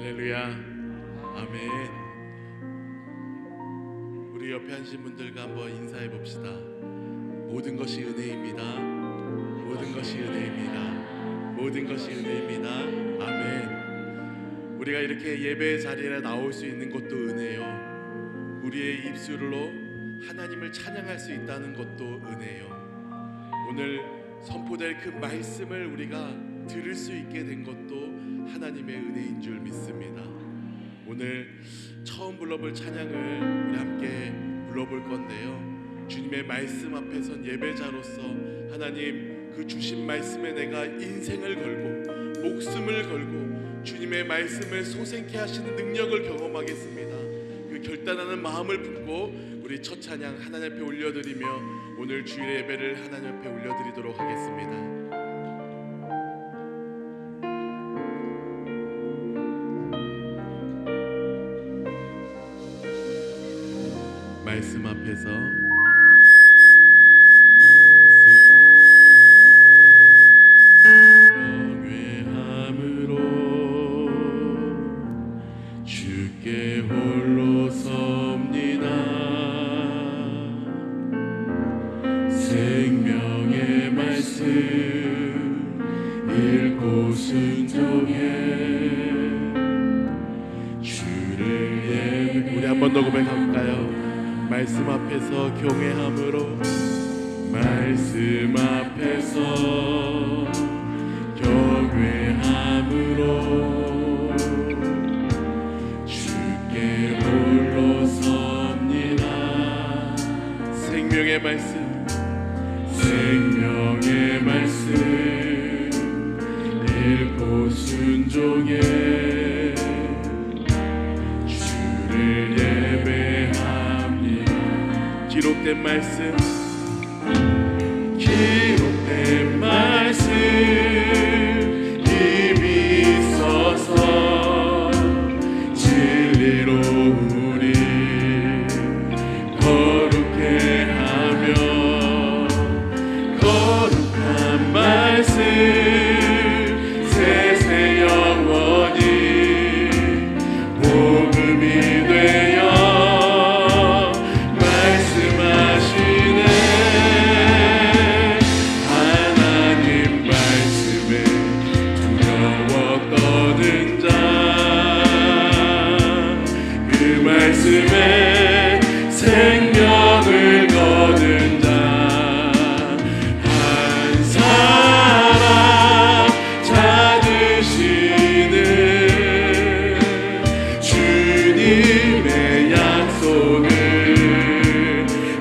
할렐루야. 아멘. 우리 옆에 앉으신 분들과 한번 인사해 봅시다. 모든 것이 은혜입니다. 모든 것이 은혜입니다. 모든 것이 은혜입니다. 아멘. 우리가 이렇게 예배의 자리에 나올 수 있는 것도 은혜요, 우리의 입술로 하나님을 찬양할 수 있다는 것도 은혜요, 오늘 선포될 그 말씀을 우리가 들을 수 있게 된 것도 하나님의 은혜인 줄 믿습니다. 오늘 처음 불러볼 찬양을 우리 함께 불러볼 건데요, 주님의 말씀 앞에 선 예배자로서 하나님 그 주신 말씀에 내가 인생을 걸고 목숨을 걸고 주님의 말씀을 소생케 하시는 능력을 경험하겠습니다. 그 결단하는 마음을 품고 우리 첫 찬양 하나님 앞에 올려드리며 오늘 주일의 예배를 하나님 앞에 올려드리도록 하겠습니다. 말씀 앞에서 경외함으로 주께 홀로 섭니다. 생명의 말씀 읽고 순종해 주를 예배. 우리 한 번 더 고백할까요? 말씀 앞에서 경외함으로, 말씀 앞에서 경외함으로 주께 홀로 섭니다. 생명의 말씀, 생명의 말씀 읽고 순종해 주를 예배합니다. 기록된 말씀, 기록된 말씀 힘이 있어서 진리로 우리 거룩해 하며, 거룩한 말씀 세세 영원히 복음이 되어 말씀에 생명을 거둔 자, 한 사람 찾으시는 주님의 약속을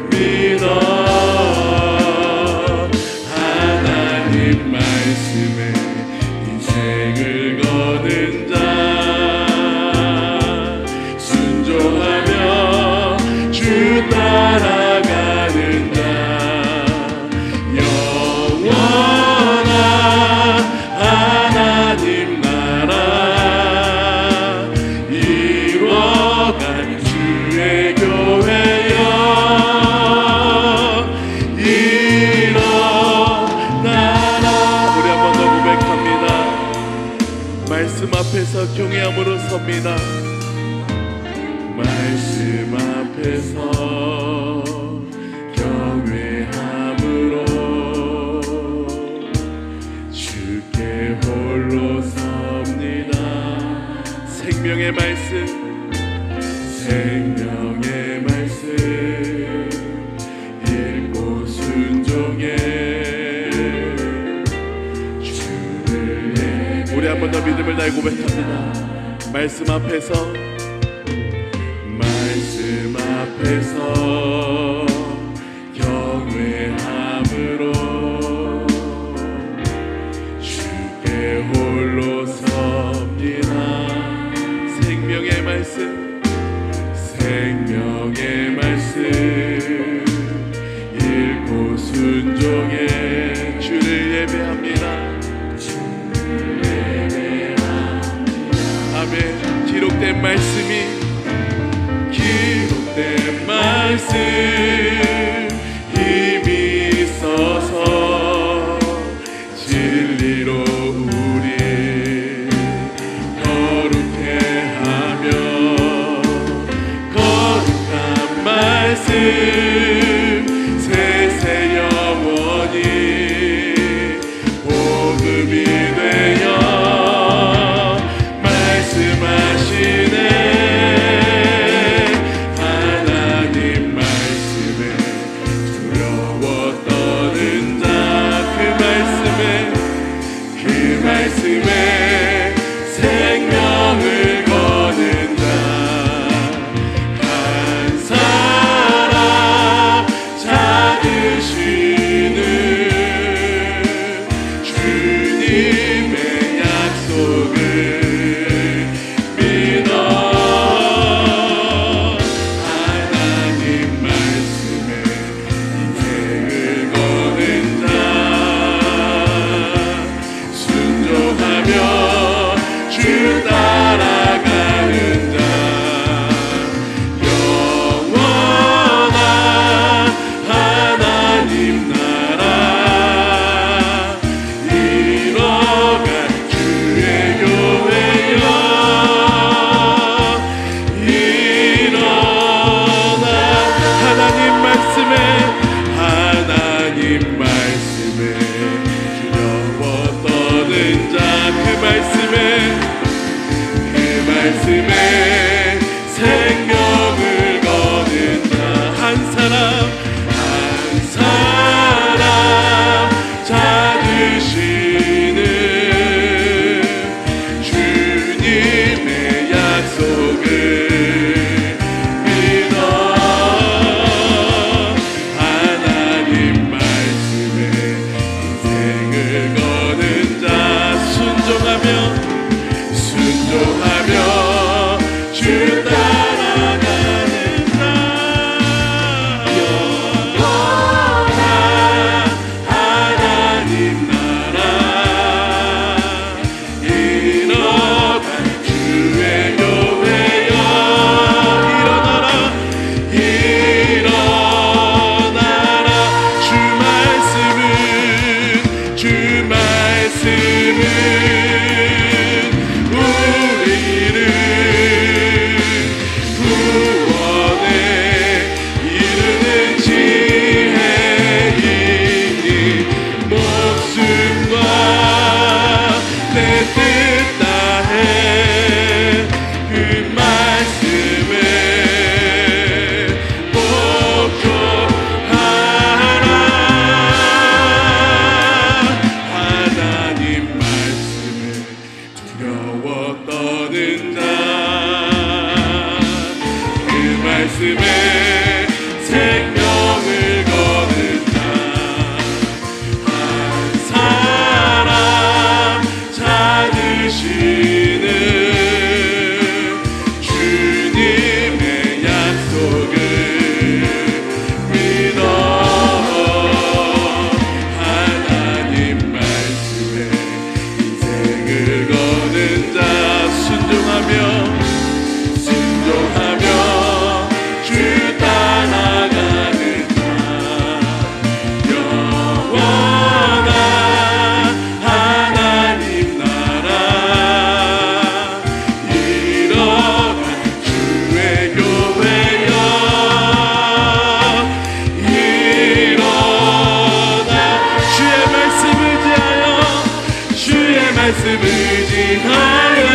믿어 하나님 말씀에 인생을 거둔 자, 주 따라가는 자, 영원한 하나님 나라 이루어갈 주의 교회여 일어나라. 우리 한 번 더 고백합니다. 말씀 앞에서 경외함으로 섭니다. 말씀 앞에서 경외함으로 주께 홀로 섭니다. 생명의 말씀, 생명의 말씀 읽고 순종해 주를 예배. 우리 한 번 더 믿음을 다해 고백합니다. 말씀 앞에서, 말씀 앞에서 경외함으로 주께 홀로 섭니다. 생명의 말씀, 생명의 말씀 읽고 순종해 주를 예배합니다. 주를 예배합니다. 아멘. 기록된 말씀이, 기록된 말씀 힘이 있어서 진리로 우리 거룩해 말씀에 생명을 거는 자 한 사람 찾으시는 주님의 약속을 믿어 하나님 말씀에 인생을 거는 자 순종하며 주 따라가는 자 영원한 하나님 나라 일어난 주의 교회여 일어나라 주 말씀은 우리를 구원에 이르는 지혜이니 목숨과 내 뜻 다해 그 말씀에 복종하라 하나님 말씀에 두려워 떠는 자 그 말씀에 생명을 거는 자 한 사람 찾으시는 주님의 약속을 믿어 하나님 말씀에 인생을 거는 자 순종하며 주 따라가는 자 영원한 하나님 나라 일어난 주의 교회여 일어나 주의 말씀을 지하여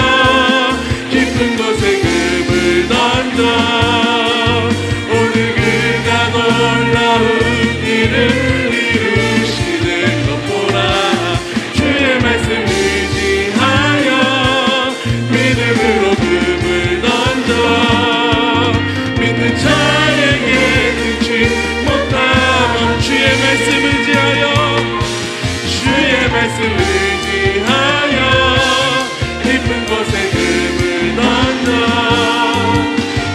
깊은 곳에 금을 던져 오늘 그가 놀라운 일을 이루시는 것 보라 주의 말씀을 지하여 믿음으로 금을 던져 믿는 자에게 능치 못함은 주의 말씀을 지하여 깊은 곳에 금을 던져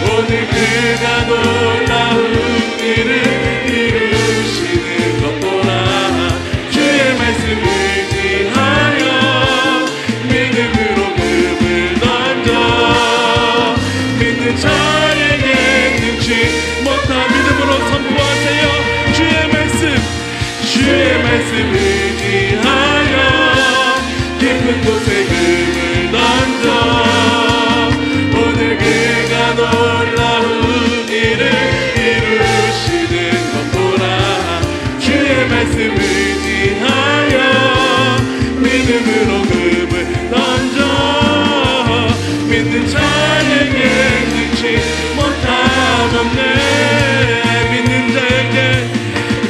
오늘 그가 놀라운 일을 이루시는 것 보라 주의 말씀을 지하여 믿음으로 금을 던져 믿는 자에게 능치 못한 믿음으로 선포하세요 주의 말씀을 지하여 깊은 곳에 금을 던져 오늘 그가 놀라운 일을 이루시는 것 보라 주의 말씀을 지하여 믿음으로 금을 던져 믿는 자에게 능치 못함 없네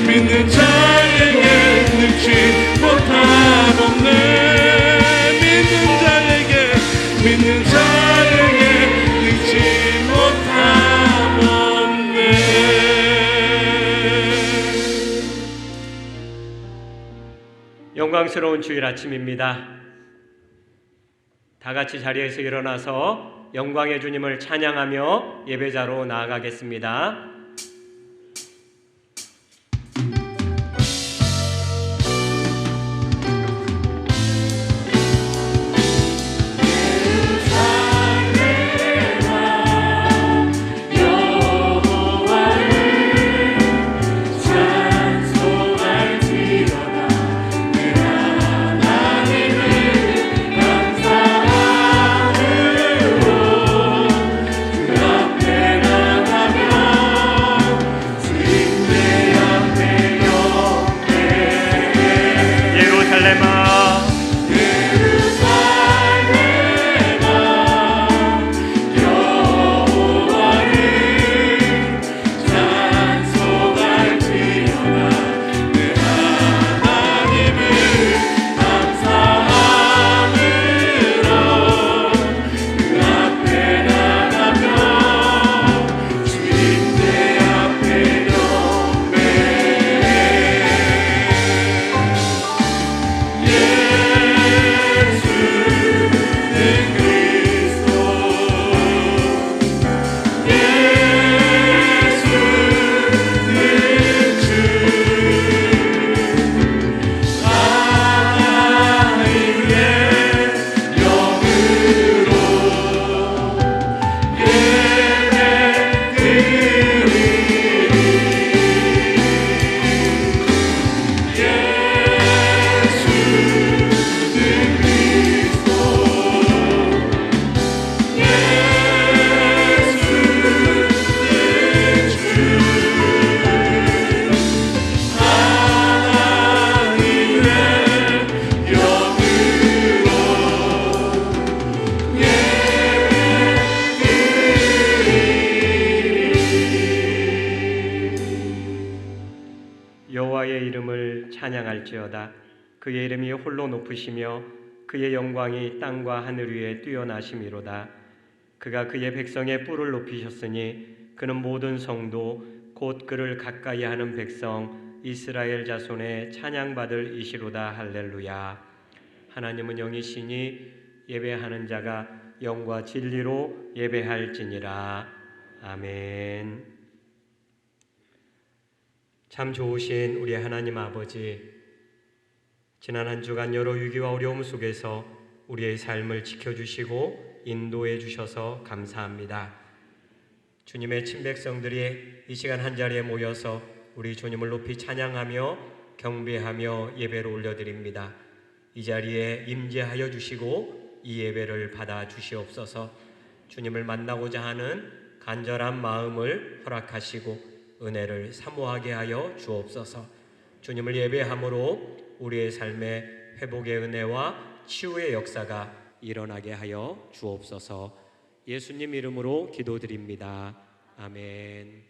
믿는 자에게 능치 못함 없네 믿는 자에게 능치 못함 없네 영광스러운 주일 아침입니다. 다 같이 자리에서 일어나서 영광의 주님을 찬양하며 예배자로 나아가겠습니다. 그 앞에 나가며 찬양할지어다. 그의 이름이 홀로 높으시며 그의 영광이 땅과 하늘 위에 뛰어나심이로다. 그가 그의 백성의 뿔을 높이셨으니 그는 모든 성도 곧 그를 가까이 하는 백성 이스라엘 자손의 찬양받을 이시로다. 할렐루야. 하나님은 영이시니 예배하는 자가 영과 진리로 예배할지니라. 아멘. 참 좋으신 우리 하나님 아버지, 지난 한 주간 여러 위기와 어려움 속에서 우리의 삶을 지켜주시고 인도해 주셔서 감사합니다. 주님의 친백성들이 이 시간 한자리에 모여서 우리 주님을 높이 찬양하며 경배하며 예배를 올려드립니다. 이 자리에 임재하여 주시고 이 예배를 받아 주시옵소서. 주님을 만나고자 하는 간절한 마음을 허락하시고 은혜를 사모하게 하여 주옵소서. 주님을 예배함으로 우리의 삶에 회복의 은혜와 치유의 역사가 일어나게 하여 주옵소서. 예수님 이름으로 기도드립니다. 아멘.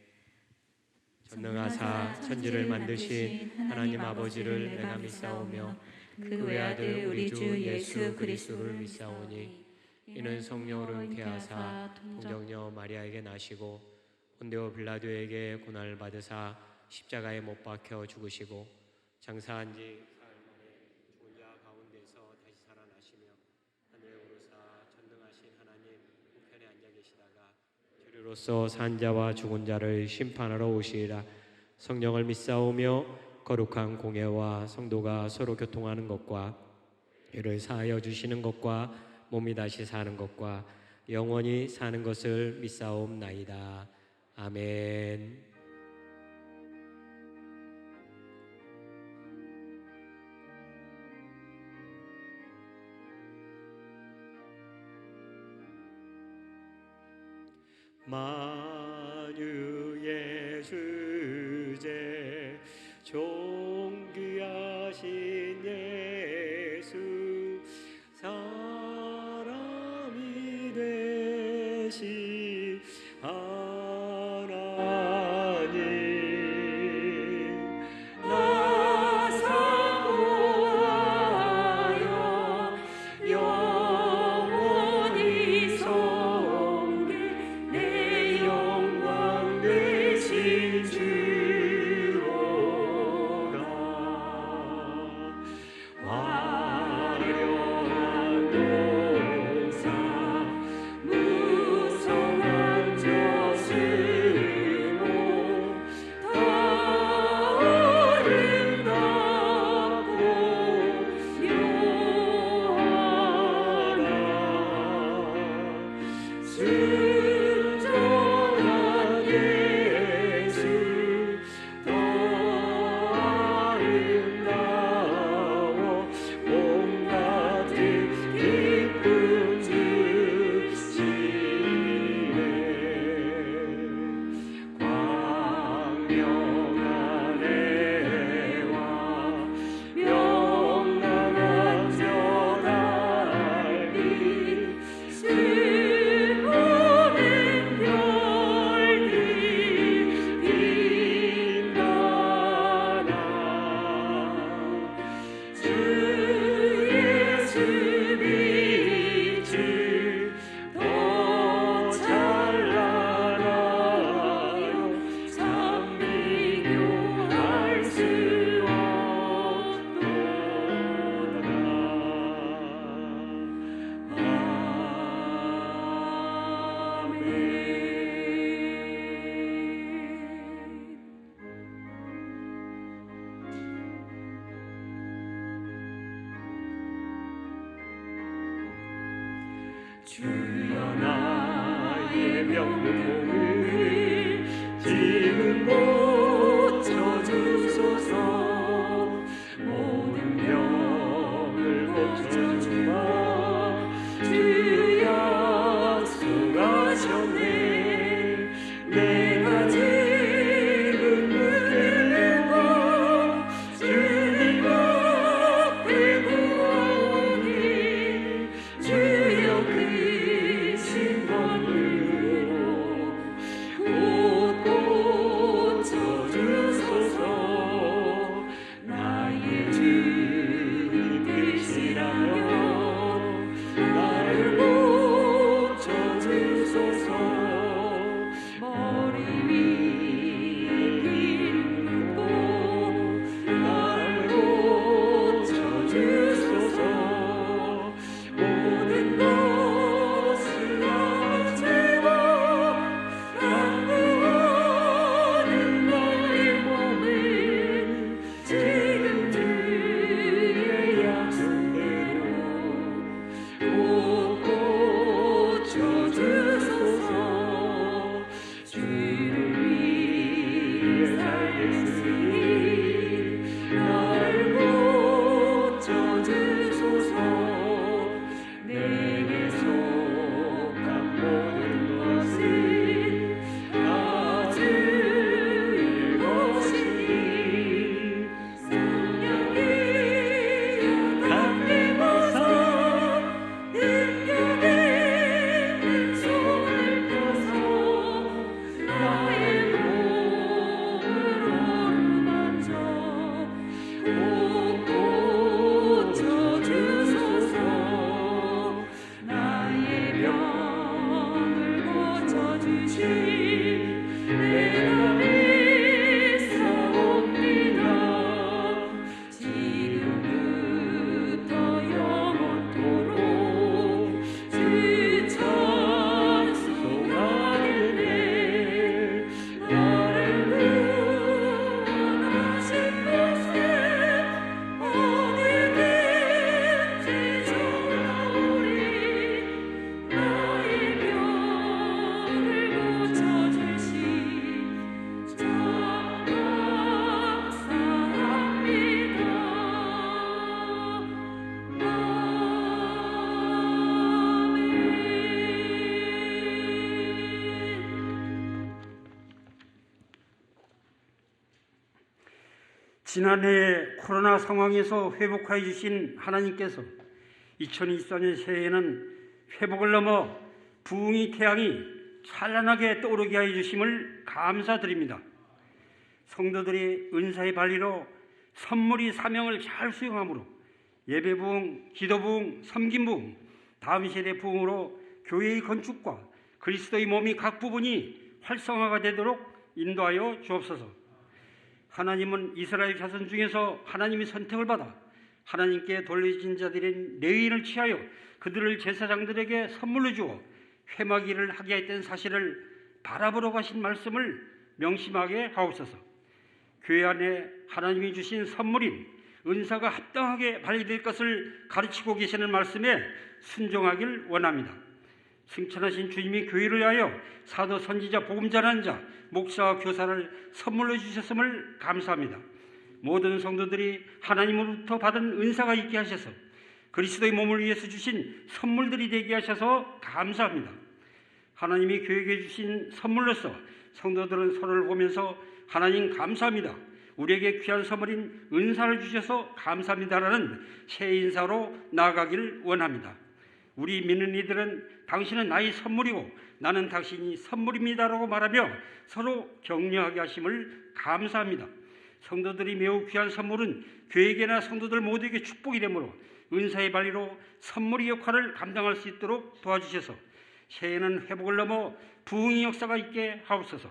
전능하사 천지를 만드신 하나님 아버지를 내가 믿사오며 그 외아들 우리 주 예수 그리스도를 믿사오니 이는 성령으로 잉태하사 동정녀 마리아에게 나시고 본디오 빌라도에게 고난을 받으사 십자가에 못 박혀 죽으시고 장사한 지 사흘 만에 죽은 자 가운데서 다시 살아나시며 하늘에 오르사 전능하신 하나님 우편에 앉아 계시다가 주류로서 산 자와 죽은 자를 심판하러 오시리라. 성령을 믿사오며 거룩한 공예와 성도가 서로 교통하는 것과 죄를 사하여 주시는 것과 몸이 다시 사는 것과 영원히 사는 것을 믿사옵나이다. 아멘. 만유의 주제 존귀하신 예수 사람이 되신 하나님 나 사모하여 영원히 섬길 내 영광 되신 주로라. 화려한 동산 무성한 저승 다 아름답고 묘하라. 순전한 예수 더 아름다워 온갖 기쁨 주시네. 광명한 해와 명랑한 저 달빛 슬픔의 별빛 빛나나 주 예수 빛을 더 찬란하여 참 비교할 수 주여 나의 병을 지금 고쳐주소서. 모든 병을 고쳐주마 주 약속하셨네. 내가 지금 무게를 주님 앞에 구하오니 주여 그 신번으로 곧 고쳐 지난해 코로나 상황에서 회복하여 주신 하나님께서 2024년 새해에는 회복을 넘어 부흥의 태양이 찬란하게 떠오르게 하여 주심을 감사드립니다. 성도들이 은사의 발리로 선물이 사명을 잘 수행함으로 예배 부흥, 기도 부흥, 섬김 부흥, 다음 세대 부흥으로 교회의 건축과 그리스도의 몸이 각 부분이 활성화가 되도록 인도하여 주옵소서. 하나님은 이스라엘 자손 중에서 하나님의 선택을 받아 하나님께 돌려진 자들인 레위인을 취하여 그들을 제사장들에게 선물로 주어 회막일을 하게 했던 사실을 바라보러 가신 말씀을 명심하게 하옵소서. 교회 안에 하나님이 주신 선물인 은사가 합당하게 발휘될 것을 가르치고 계시는 말씀에 순종하길 원합니다. 승천하신 주님이 교회를 위하여 사도, 선지자, 복음 전하는 자, 목사와 교사를 선물로 주셨음을 감사합니다. 모든 성도들이 하나님으로부터 받은 은사가 있게 하셔서 그리스도의 몸을 위해서 주신 선물들이 되게 하셔서 감사합니다. 하나님이 교회에게 주신 선물로서 성도들은 서로를 보면서 하나님 감사합니다, 우리에게 귀한 선물인 은사를 주셔서 감사합니다라는 새 인사로 나아가길 원합니다. 우리 믿는 이들은 당신은 나의 선물이고 나는 당신이 선물입니다라고 말하며 서로 격려하게 하심을 감사합니다. 성도들이 매우 귀한 선물은 교회에게나 성도들 모두에게 축복이 되므로 은사의 발리로 선물의 역할을 감당할 수 있도록 도와주셔서 새해에는 회복을 넘어 부흥의 역사가 있게 하옵소서.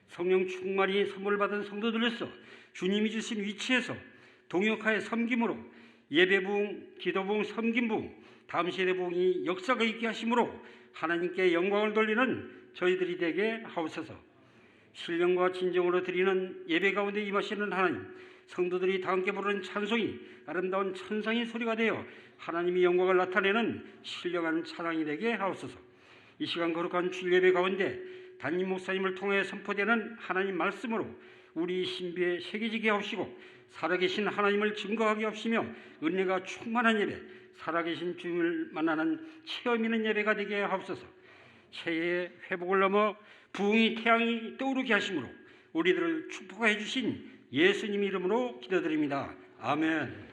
성령 충만히 선물을 받은 성도들로서 주님이 주신 위치에서 동역하여 섬김으로 예배 부흥, 기도 부흥, 섬김 부흥, 다음 세대 부흥이 역사가 있게 하심으로 하나님께 영광을 돌리는 저희들이 되게 하옵소서. 신령과 진정으로 드리는 예배 가운데 임하시는 하나님, 성도들이 다 함께 부르는 찬송이 아름다운 천상의 소리가 되어 하나님의 영광을 나타내는 신령한 찬양이 되게 하옵소서. 이 시간 거룩한 주일 예배 가운데 담임 목사님을 통해 선포되는 하나님 말씀으로 우리 신비에 새겨지게 하시고 살아계신 하나님을 증거하게 하시며 은혜가 충만한 예배, 살아계신 주님을 만나는 체험 있는 예배가 되게 하옵소서. 새해의 회복을 넘어 부흥의 태양이 떠오르게 하심으로 우리들을 축복해 주신 예수님 이름으로 기도드립니다. 아멘.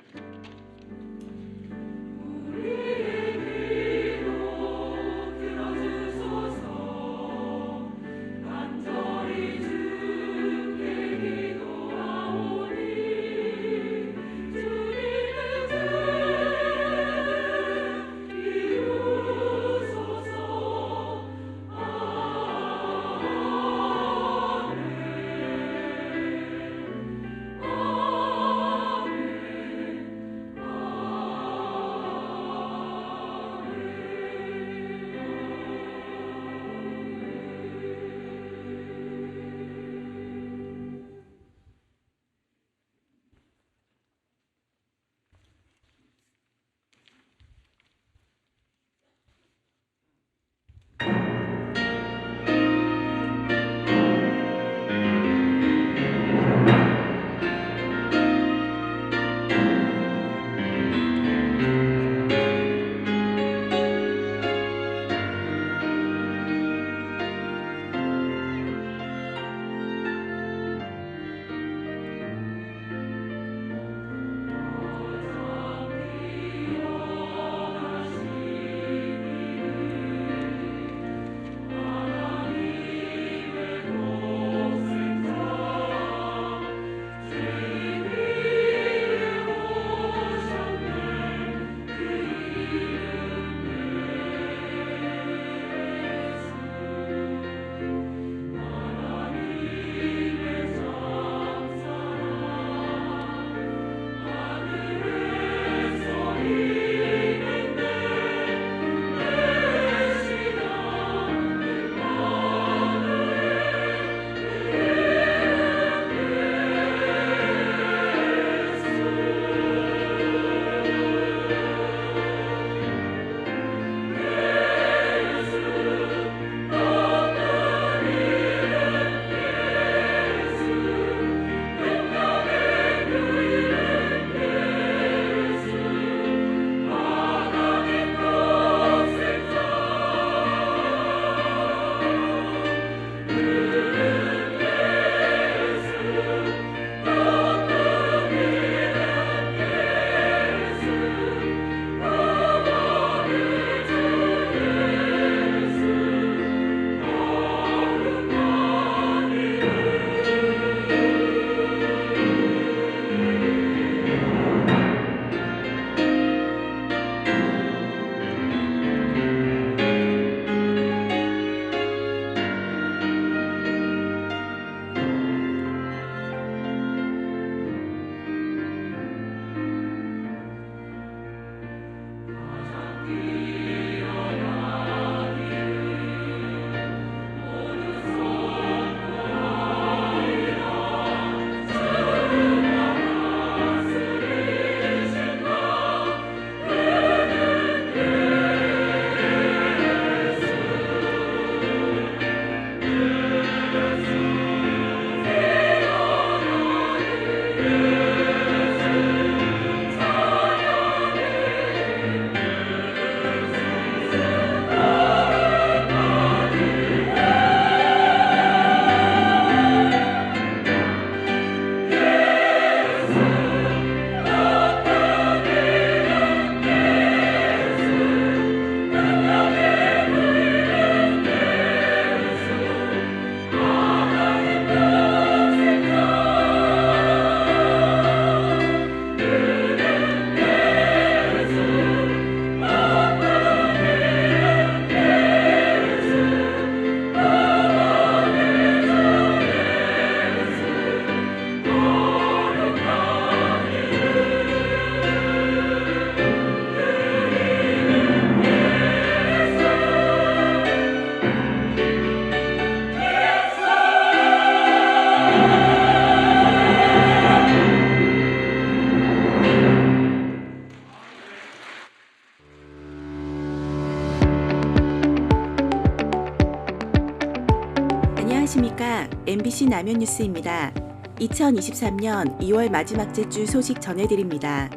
안녕하십니까. MBC 남현뉴스입니다. 2023년 2월 마지막 주 소식 전해드립니다.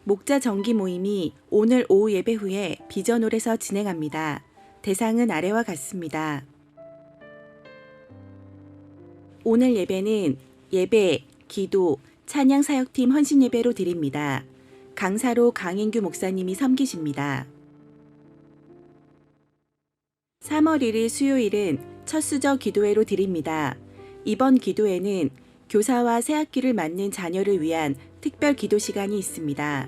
목자 정기 모임이 오늘 오후 예배 후에 비전홀에서 진행합니다. 대상은 아래와 같습니다. 오늘 예배는 예배, 기도, 찬양 사역팀 헌신 예배로 드립니다. 강사로 강인규 목사님이 섬기십니다. 3월 1일 수요일은 첫 수저 기도회로 드립니다. 이번 기도회는 교사와 새학기를 맞는 자녀를 위한 특별 기도 시간이 있습니다.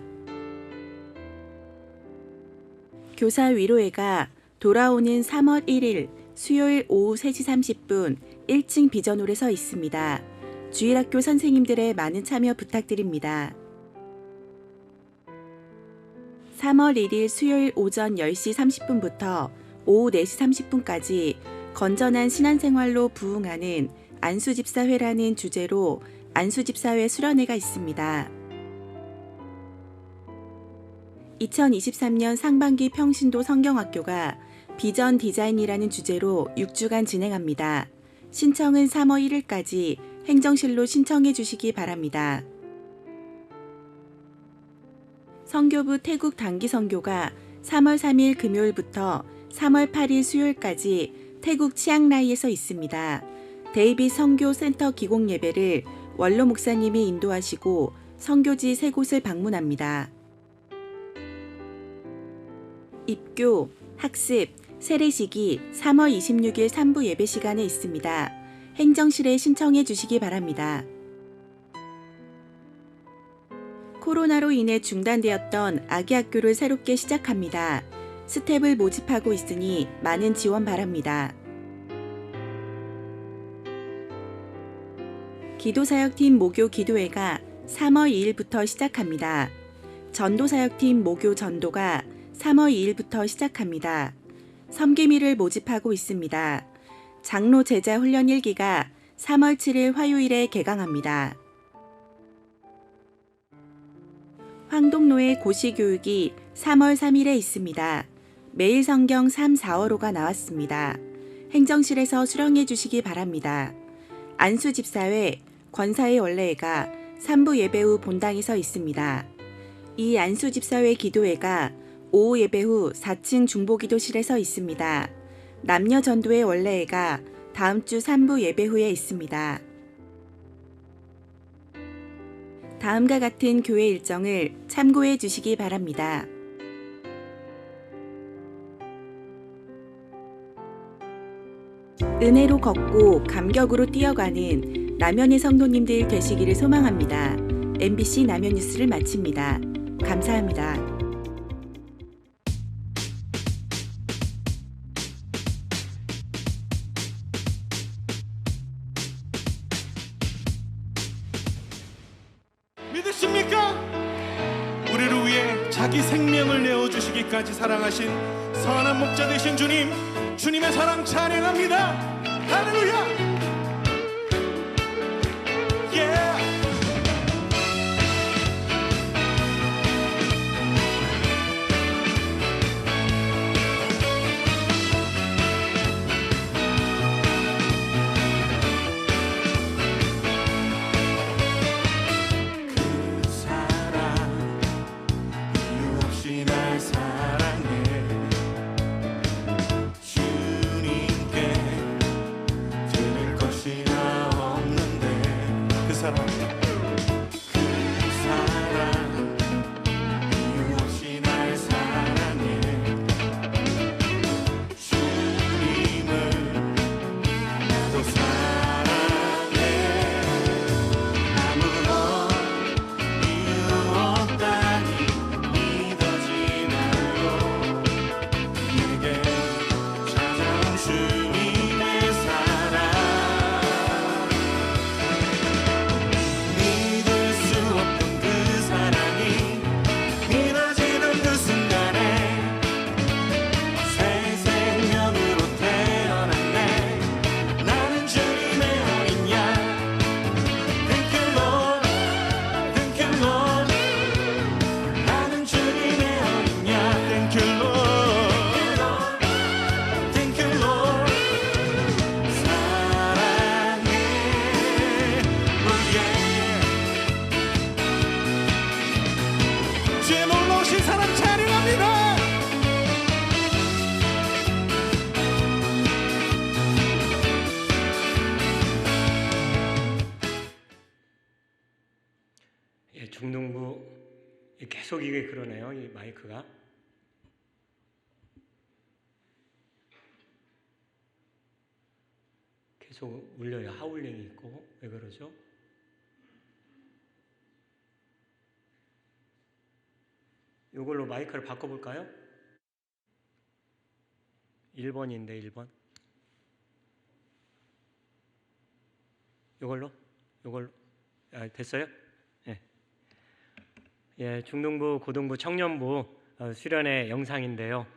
교사 위로회가 돌아오는 3월 1일 수요일 오후 3시 30분 1층 비전홀에서 있습니다. 주일학교 선생님들의 많은 참여 부탁드립니다. 3월 1일 수요일 오전 10시 30분부터 오후 4시 30분까지 건전한 신앙생활로 부흥하는 안수집사회라는 주제로 안수집사회 수련회가 있습니다. 2023년 상반기 평신도 성경학교가 비전 디자인이라는 주제로 6주간 진행합니다. 신청은 3월 1일까지 행정실로 신청해 주시기 바랍니다. 선교부 태국 단기 선교가 3월 3일 금요일부터 3월 8일 수요일까지 태국 치앙라이에서 있습니다. 데이빗 선교 센터 기공 예배를 원로 목사님이 인도하시고 선교지 3곳을 방문합니다. 입교, 학습, 세례식이 3월 26일 3부 예배 시간에 있습니다. 행정실에 신청해 주시기 바랍니다. 코로나로 인해 중단되었던 아기 학교를 새롭게 시작합니다. 스텝을 모집하고 있으니 많은 지원 바랍니다. 기도사역팀 모교 기도회가 3월 2일부터 시작합니다. 전도사역팀 모교 전도가 3월 2일부터 시작합니다. 섬김이를 모집하고 있습니다. 장로 제자 훈련 1기가 3월 7일 화요일에 개강합니다. 황동로의 고시교육이 3월 3일에 있습니다. 매일 성경 3, 4월호가 나왔습니다. 행정실에서 수령해 주시기 바랍니다. 안수집사회, 권사의 원래회가 3부 예배 후 본당에서 있습니다. 이 안수집사회 기도회가 오후 예배 후 4층 중보기도실에서 있습니다. 남녀전도의 원래회가 다음 주 3부 예배 후에 있습니다. 다음과 같은 교회 일정을 참고해 주시기 바랍니다. 은혜로 걷고 감격으로 뛰어가는 남현의 성도님들 되시기를 소망합니다. MBC 남현 뉴스를 마칩니다. 감사합니다. 믿으십니까? 우리를 위해 자기 생명을 내어주시기까지 사랑하신 선한 목자 되신 주님, 주님의 사랑 찬양합니다. 할렐루야. 중등부 계속 이게 그러네요. 이 마이크가. 계속 울려요. 하울링이 있고. 왜 그러죠? 이걸로 마이크를 바꿔볼까요? 1번인데 1번. 이걸로? 됐어요? 예. 예, 중등부, 고등부, 청년부 수련회 영상인데요.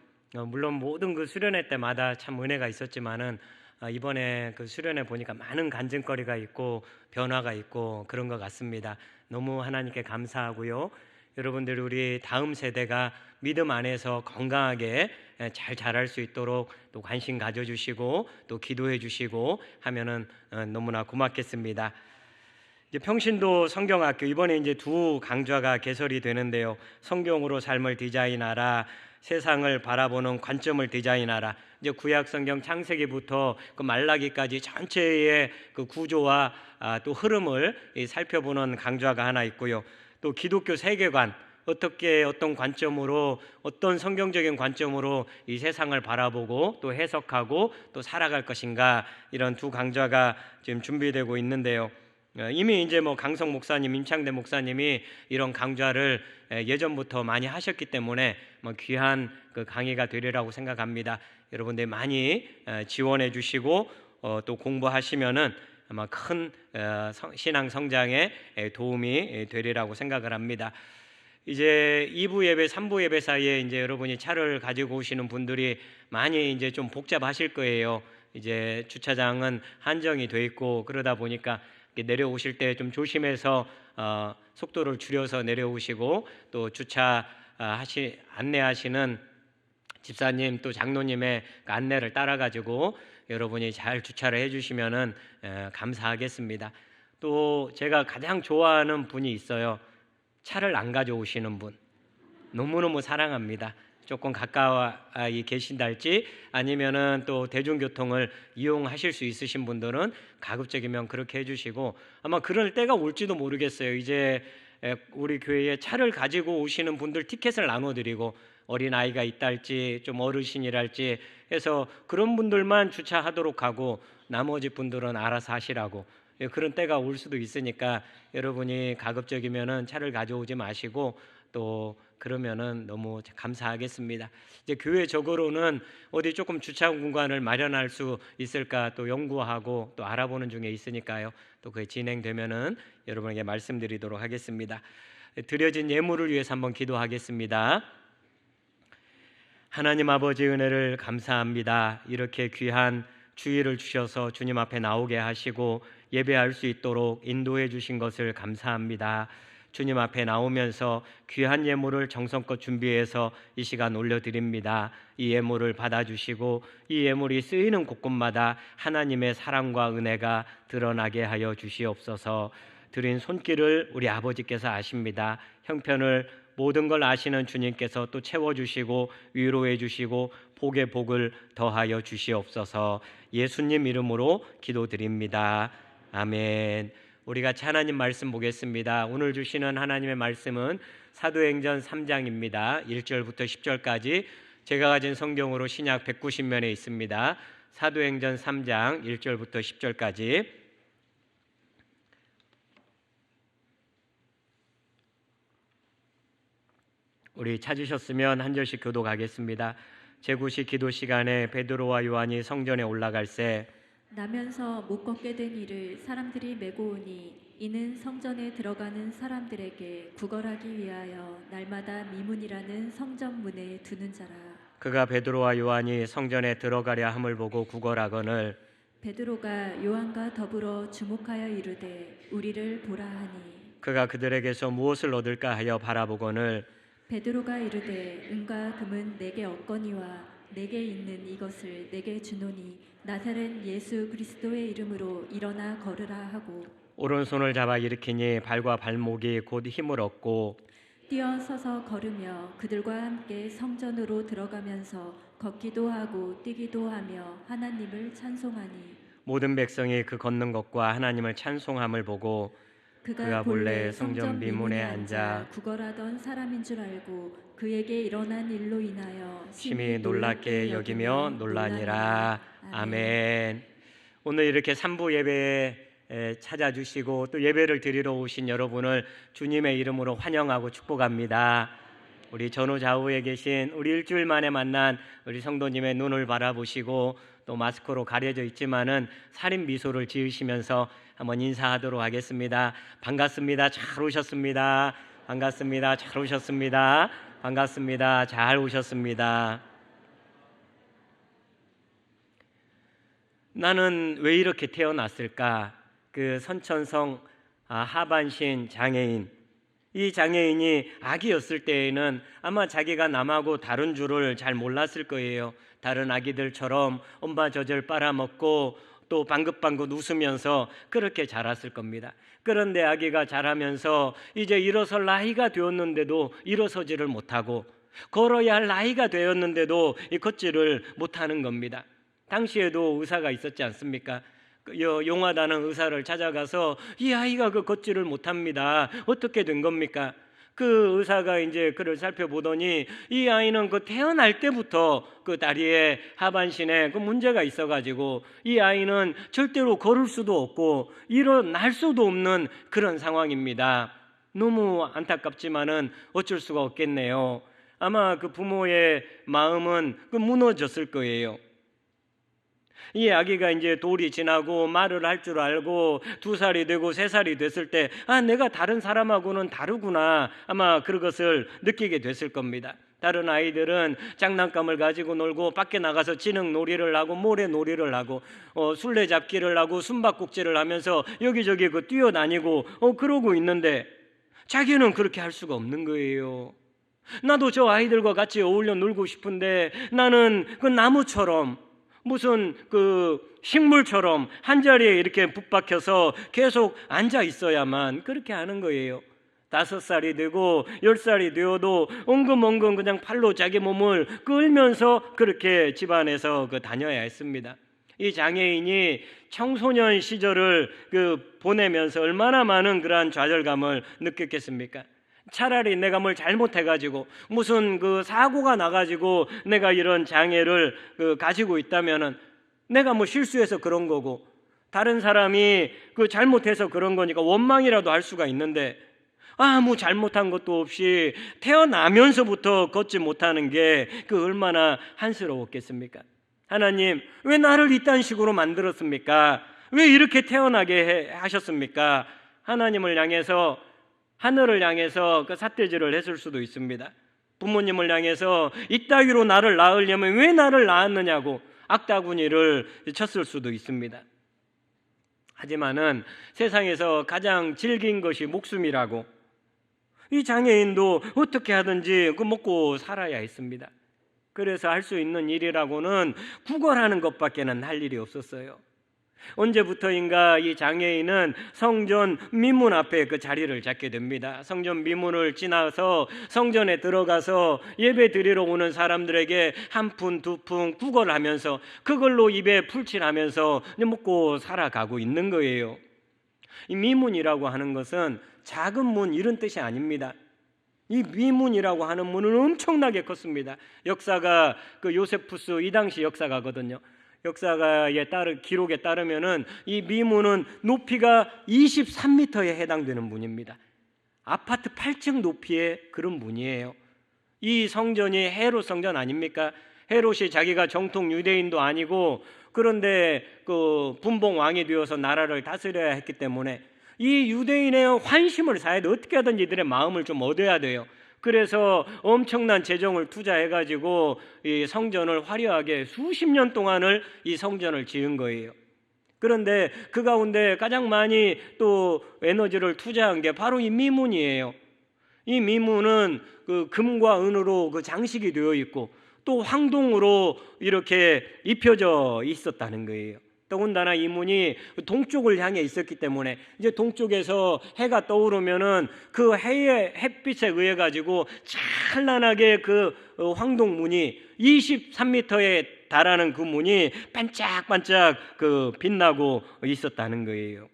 물론 모든 그 수련회 때마다 참 은혜가 있었지만은 이번에 그 수련회 보니까 많은 간증거리가 있고 변화가 있고 그런 것 같습니다. 너무 하나님께 감사하고요. 여러분들 우리 다음 세대가 믿음 안에서 건강하게 잘 자랄 수 있도록 또 관심 가져주시고 또 기도해 주시고 하면은 너무나 고맙겠습니다. 이제 평신도 성경학교 이번에 이제 두 강좌가 개설이 되는데요. 성경으로 삶을 디자인하라, 세상을 바라보는 관점을 디자인하라. 이제 구약 성경 창세기부터 그 말라기까지 전체의 그 구조와 또 흐름을 살펴보는 강좌가 하나 있고요. 또 기독교 세계관, 어떻게 어떤 관점으로 어떤 성경적인 관점으로 이 세상을 바라보고 또 해석하고 또 살아갈 것인가, 이런 두 강좌가 지금 준비되고 있는데요. 이미 이제 뭐 강성 목사님, 임창대 목사님이 이런 강좌를 예전부터 많이 하셨기 때문에 뭐 귀한 그 강의가 되리라고 생각합니다. 여러분들 많이 지원해 주시고 또 공부하시면은 아마 큰 신앙 성장에 도움이 되리라고 생각을 합니다. 이제 2부 예배, 3부 예배 사이에 이제 여러분이 차를 가지고 오시는 분들이 많이 이제 좀 복잡하실 거예요. 이제 주차장은 한정이 돼 있고 그러다 보니까 내려오실 때 좀 조심해서 속도를 줄여서 내려오시고 또 주차 안내하시는 집사님 또 장로님의 그 안내를 따라 가지고 여러분이 잘 주차를 해주시면은 감사하겠습니다. 또 제가 가장 좋아하는 분이 있어요. 차를 안 가져오시는 분 너무너무 사랑합니다. 조금 가까이 계신달지 아니면은 또 대중교통을 이용하실 수 있으신 분들은 가급적이면 그렇게 해주시고, 아마 그럴 때가 올지도 모르겠어요. 이제 우리 교회에 차를 가지고 오시는 분들 티켓을 나눠드리고 어린아이가 있달지 좀 어르신이랄지 해서 그런 분들만 주차하도록 하고 나머지 분들은 알아서 하시라고, 그런 때가 올 수도 있으니까 여러분이 가급적이면은 차를 가져오지 마시고 또 그러면은 너무 감사하겠습니다. 이제 교회적으로는 어디 조금 주차 공간을 마련할 수 있을까 또 연구하고 또 알아보는 중에 있으니까요. 또 그게 진행되면은 여러분에게 말씀드리도록 하겠습니다. 드려진 예물을 위해서 한번 기도하겠습니다. 하나님 아버지 은혜를 감사합니다. 이렇게 귀한 주의를 주셔서 주님 앞에 나오게 하시고 예배할 수 있도록 인도해 주신 것을 감사합니다. 주님 앞에 나오면서 귀한 예물을 정성껏 준비해서 이 시간 올려드립니다. 이 예물을 받아주시고 이 예물이 쓰이는 곳곳마다 하나님의 사랑과 은혜가 드러나게 하여 주시옵소서. 드린 손길을 우리 아버지께서 아십니다. 형편을 모든 걸 아시는 주님께서 또 채워주시고 위로해 주시고 복의 복을 더하여 주시옵소서. 예수님 이름으로 기도드립니다. 아멘. 우리 같이 하나님 말씀 보겠습니다. 오늘 주시는 하나님의 말씀은 사도행전 3장입니다. 1절부터 10절까지 제가 가진 성경으로 신약 190면에 있습니다. 사도행전 3장 1절부터 10절까지 우리 찾으셨으면 한 절씩 교독하겠습니다. 제9시 기도 시간에 베드로와 요한이 성전에 올라갈새 나면서 못 걷게 된 이를 사람들이 메고 오니 이는 성전에 들어가는 사람들에게 구걸하기 위하여 날마다 미문이라는 성전 문에 두는 자라. 그가 베드로와 요한이 성전에 들어가려 함을 보고 구걸하거늘 베드로가 요한과 더불어 주목하여 이르되 우리를 보라 하니 그가 그들에게서 무엇을 얻을까 하여 바라보거늘 베드로가 이르되 은과 금은 내게 없거니와 내게 있는 이것을 내게 주노니 나사렛 예수 그리스도의 이름으로 일어나 걸으라 하고 오른손을 잡아 일으키니 발과 발목이 곧 힘을 얻고 뛰어서서 걸으며 그들과 함께 성전으로 들어가면서 걷기도 하고 뛰기도 하며 하나님을 찬송하니 모든 백성이 그 걷는 것과 하나님을 찬송함을 보고 그가 본래 성전 미문에 앉아 구걸하던 사람인 줄 알고 그에게 일어난 일로 인하여 심히 놀랍게 여기며 놀라니라. 아멘. 오늘 이렇게 3부 예배에 찾아주시고 또 예배를 드리러 오신 여러분을 주님의 이름으로 환영하고 축복합니다. 우리 전후 좌우에 계신 우리 일주일 만에 만난 우리 성도님의 눈을 바라보시고 또 마스크로 가려져 있지만은 살인 미소를 지으시면서 한번 인사하도록 하겠습니다. 반갑습니다. 잘 오셨습니다. 반갑습니다. 잘 오셨습니다. 반갑습니다. 잘 오셨습니다. 나는 왜 이렇게 태어났을까? 그 선천성 하반신 장애인, 이 장애인이 아기였을 때에는 아마 자기가 남하고 다른 줄을 잘 몰랐을 거예요. 다른 아기들처럼 엄마 젖을 빨아먹고 또 방긋방긋 웃으면서 그렇게 자랐을 겁니다. 그런데 아기가 자라면서 이제 일어설 나이가 되었는데도 일어서지를 못하고 걸어야 할 나이가 되었는데도 걷지를 못하는 겁니다. 당시에도 의사가 있었지 않습니까? 용하다는 의사를 찾아가서 이 아이가 걷지를 못합니다. 어떻게 된 겁니까? 그 의사가 이제 그를 살펴보더니 이 아이는 태어날 때부터 다리에 하반신에 문제가 있어가지고 이 아이는 절대로 걸을 수도 없고 일어날 수도 없는 그런 상황입니다. 너무 안타깝지만은 어쩔 수가 없겠네요. 아마 그 부모의 마음은 무너졌을 거예요. 이 아기가 이제 돌이 지나고 말을 할 줄 알고 2살이 되고 3살이 됐을 때 내가 다른 사람하고는 다르구나, 아마 그것을 느끼게 됐을 겁니다. 다른 아이들은 장난감을 가지고 놀고 밖에 나가서 진흙 놀이를 하고 모래 놀이를 하고 술래잡기를 하고 숨바꼭질을 하면서 여기저기 뛰어다니고 그러고 있는데 자기는 그렇게 할 수가 없는 거예요. 나도 저 아이들과 같이 어울려 놀고 싶은데 나는 나무처럼 무슨 식물처럼 한자리에 이렇게 붙박혀서 계속 앉아 있어야만 그렇게 하는 거예요. 5살이 되고 10살이 되어도 엉금엉금 그냥 팔로 자기 몸을 끌면서 그렇게 집안에서 다녀야 했습니다. 이 장애인이 청소년 시절을 보내면서 얼마나 많은 그러한 좌절감을 느꼈겠습니까? 차라리 내가 뭘 잘못해가지고 무슨 사고가 나가지고 내가 이런 장애를 가지고 있다면은 내가 실수해서 그런 거고 다른 사람이 잘못해서 그런 거니까 원망이라도 할 수가 있는데 아무 잘못한 것도 없이 태어나면서부터 걷지 못하는 게 얼마나 한스러웠겠습니까? 하나님, 왜 나를 이딴 식으로 만들었습니까? 왜 이렇게 태어나게 하셨습니까? 하나님을 향해서, 하늘을 향해서 삿대질을 했을 수도 있습니다. 부모님을 향해서 이따위로 나를 낳으려면 왜 나를 낳았느냐고 악다구니를 쳤을 수도 있습니다. 하지만은 세상에서 가장 질긴 것이 목숨이라고 이 장애인도 어떻게 하든지 먹고 살아야 했습니다. 그래서 할 수 있는 일이라고는 구걸하는 것밖에는 할 일이 없었어요. 언제부터인가 이 장애인은 성전 미문 앞에 자리를 잡게 됩니다. 성전 미문을 지나서 성전에 들어가서 예배 드리러 오는 사람들에게 한 푼, 두 푼 구걸하면서 그걸로 입에 풀칠하면서 먹고 살아가고 있는 거예요. 이 미문이라고 하는 것은 작은 문 이런 뜻이 아닙니다. 이 미문이라고 하는 문은 엄청나게 컸습니다. 역사가 요세푸스 이 당시 역사가거든요. 역사가의 기록에 따르면은 이 미문은 높이가 23m에 해당되는 문입니다. 아파트 8층 높이의 그런 문이에요. 이 성전이 헤롯 성전 아닙니까? 헤롯이 자기가 정통 유대인도 아니고 그런데 분봉 왕이 되어서 나라를 다스려야 했기 때문에 이 유대인의 환심을 사야 돼. 어떻게 하든지 이들의 마음을 좀 얻어야 돼요. 그래서 엄청난 재정을 투자해가지고 이 성전을 화려하게 수십 년 동안을 이 성전을 지은 거예요. 그런데 그 가운데 가장 많이 또 에너지를 투자한 게 바로 이 미문이에요. 이 미문은 금과 은으로 장식이 되어 있고 또 황동으로 이렇게 입혀져 있었다는 거예요. 더군다나 이 문이 동쪽을 향해 있었기 때문에 이제 동쪽에서 해가 떠오르면은 그 해의 햇빛에 의해 가지고 찬란하게 황동 문이 23m에 달하는 그 문이 반짝반짝 빛나고 있었다는 거예요.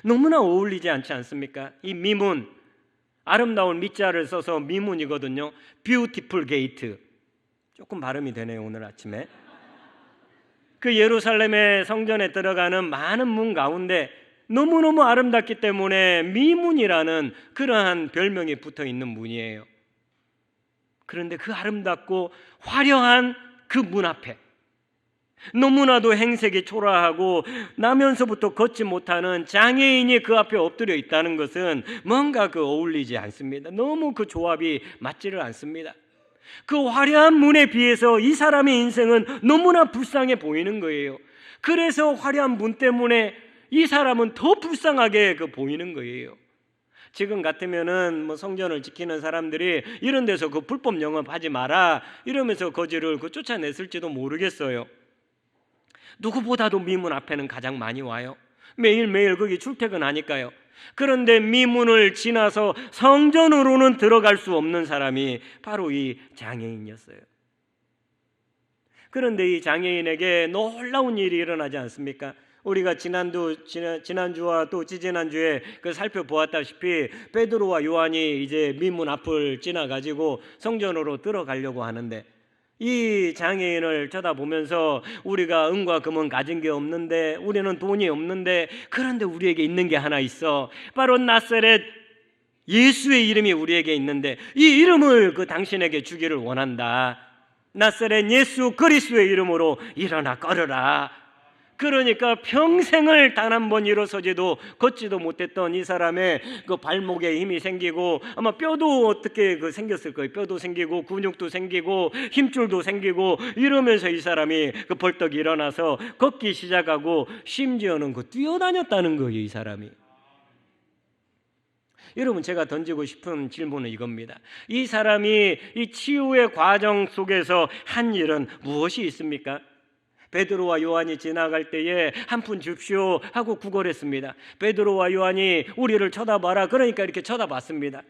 너무나 어울리지 않지 않습니까? 이 미문, 아름다운 미자를 써서 미문이거든요. Beautiful Gate. 조금 발음이 되네요, 오늘 아침에. 그 예루살렘의 성전에 들어가는 많은 문 가운데 너무너무 아름답기 때문에 미문이라는 그러한 별명이 붙어 있는 문이에요. 그런데 그 아름답고 화려한 그 문 앞에 너무나도 행색이 초라하고 나면서부터 걷지 못하는 장애인이 그 앞에 엎드려 있다는 것은 뭔가 어울리지 않습니다. 너무 그 조합이 맞지를 않습니다. 그 화려한 문에 비해서 이 사람의 인생은 너무나 불쌍해 보이는 거예요. 그래서 화려한 문 때문에 이 사람은 더 불쌍하게 보이는 거예요. 지금 같으면은 성전을 지키는 사람들이 이런 데서 불법 영업하지 마라 이러면서 거지를 쫓아냈을지도 모르겠어요. 누구보다도 미문 앞에는 가장 많이 와요. 매일매일 거기 출퇴근하니까요. 그런데 미문을 지나서 성전으로는 들어갈 수 없는 사람이 바로 이 장애인이었어요. 그런데 이 장애인에게 놀라운 일이 일어나지 않습니까? 우리가 지난주와 또 지지난주에 살펴보았다시피 베드로와 요한이 이제 미문 앞을 지나가지고 성전으로 들어가려고 하는데 이 장애인을 쳐다보면서 우리가 은과 금은 가진 게 없는데 우리는 돈이 없는데 그런데 우리에게 있는 게 하나 있어. 바로 나사렛 예수의 이름이 우리에게 있는데 이 이름을 당신에게 주기를 원한다. 나사렛 예수 그리스도의 이름으로 일어나 걸어라. 그러니까 평생을 단 한 번 일어서지도 걷지도 못했던 이 사람의 발목에 힘이 생기고 아마 뼈도 어떻게 생겼을 거예요. 뼈도 생기고 근육도 생기고 힘줄도 생기고 이러면서 이 사람이 벌떡 일어나서 걷기 시작하고 심지어는 뛰어다녔다는 거예요. 이 사람이. 여러분, 제가 던지고 싶은 질문은 이겁니다. 이 사람이 이 치유의 과정 속에서 한 일은 무엇이 있습니까? 베드로와 요한이 지나갈 때에 한 푼 줍시오 하고 구걸했습니다. 베드로와 요한이 우리를 쳐다봐라 그러니까 이렇게 쳐다봤습니다.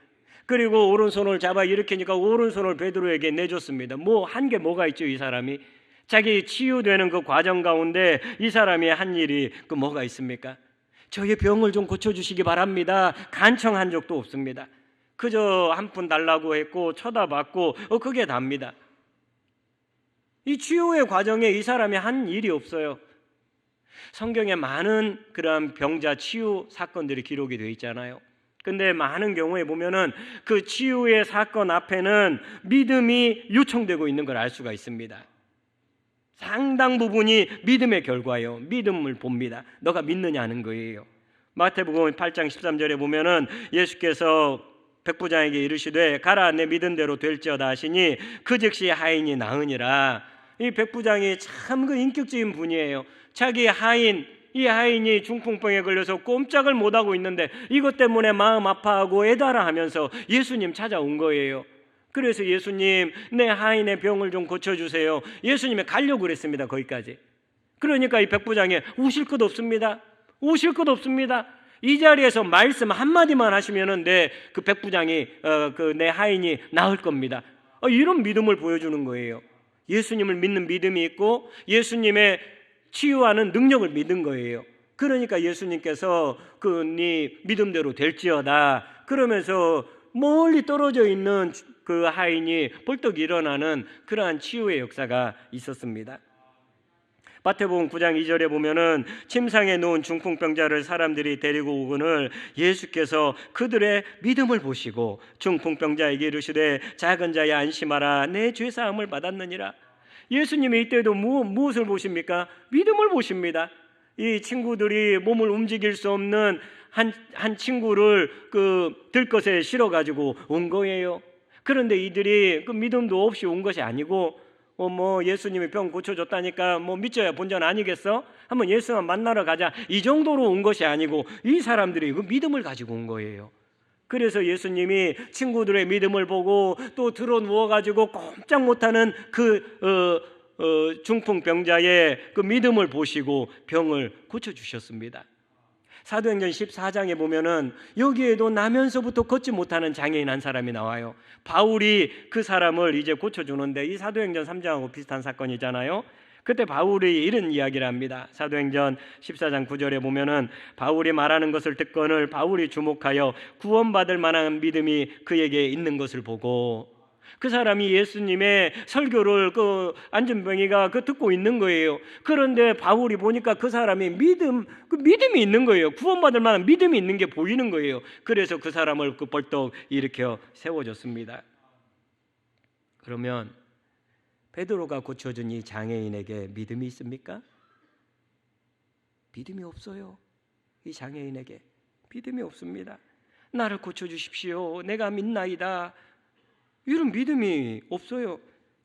그리고 오른손을 잡아 일으키니까 오른손을 베드로에게 내줬습니다. 한 게 뭐가 있죠? 이 사람이 자기 치유되는 그 과정 가운데 이 사람이 한 일이 뭐가 있습니까? 저의 병을 좀 고쳐주시기 바랍니다 간청한 적도 없습니다. 그저 한 푼 달라고 했고 쳐다봤고 그게 답니다. 이 치유의 과정에 이 사람이 한 일이 없어요. 성경에 많은 그러한 병자 치유 사건들이 기록이 되어 있잖아요. 근데 많은 경우에 보면은 그 치유의 사건 앞에는 믿음이 요청되고 있는 걸 알 수가 있습니다. 상당 부분이 믿음의 결과예요. 믿음을 봅니다. 너가 믿느냐는 거예요. 마태복음 8장 13절에 보면은 예수께서 백부장에게 이르시되 가라 내 믿은 대로 될지어다 하시니 그 즉시 하인이 나으니라. 이 백부장이 참 인격적인 분이에요. 자기 이 하인이 중풍병에 걸려서 꼼짝을 못하고 있는데 이것 때문에 마음 아파하고 애달아 하면서 예수님 찾아온 거예요. 그래서 예수님 내 하인의 병을 좀 고쳐주세요. 예수님이 가려고 그랬습니다. 거기까지. 그러니까 이 백부장이 우실 것 없습니다. 우실 것 없습니다. 이 자리에서 말씀 한마디만 하시면은 그 백부장이 내 하인이 나을 겁니다. 이런 믿음을 보여주는 거예요. 예수님을 믿는 믿음이 있고 예수님의 치유하는 능력을 믿은 거예요. 그러니까 예수님께서 네 믿음대로 될지어다 그러면서 멀리 떨어져 있는 그 하인이 벌떡 일어나는 그러한 치유의 역사가 있었습니다. 마태복음 9장 2절에 보면은 침상에 누운 중풍병자를 사람들이 데리고 오거늘 예수께서 그들의 믿음을 보시고 중풍병자에게 이르시되 작은 자야 안심하라 내 죄사함을 받았느니라. 예수님이 이때도 무엇을 보십니까? 믿음을 보십니다. 이 친구들이 몸을 움직일 수 없는 한 친구를 들것에 실어가지고 온 거예요. 그런데 이들이 믿음도 없이 온 것이 아니고 예수님이 병 고쳐줬다니까 믿져야 본전 아니겠어? 한번 예수만 만나러 가자 이 정도로 온 것이 아니고 이 사람들이 믿음을 가지고 온 거예요. 그래서 예수님이 친구들의 믿음을 보고 또 들어 누워가지고 꼼짝 못하는 중풍병자의 믿음을 보시고 병을 고쳐주셨습니다. 사도행전 14장에 보면은 여기에도 나면서부터 걷지 못하는 장애인 한 사람이 나와요. 바울이 그 사람을 이제 고쳐주는데 이 사도행전 3장하고 비슷한 사건이잖아요. 그때 바울이 이런 이야기를 합니다. 사도행전 14장 9절에 보면은 바울이 말하는 것을 듣거늘 바울이 주목하여 구원받을 만한 믿음이 그에게 있는 것을 보고, 그 사람이 예수님의 설교를 그 안전병이가 듣고 있는 거예요. 그런데 바울이 보니까 그 사람이 믿음이 있는 거예요. 구원받을 만한 믿음이 있는 게 보이는 거예요. 그래서 그 사람을 벌떡 일으켜 세워줬습니다. 그러면 베드로가 고쳐준 이 장애인에게 믿음이 있습니까? 믿음이 없어요. 이 장애인에게 믿음이 없습니다. 나를 고쳐주십시오. 내가 믿나이다. 이런 믿음이 없어요.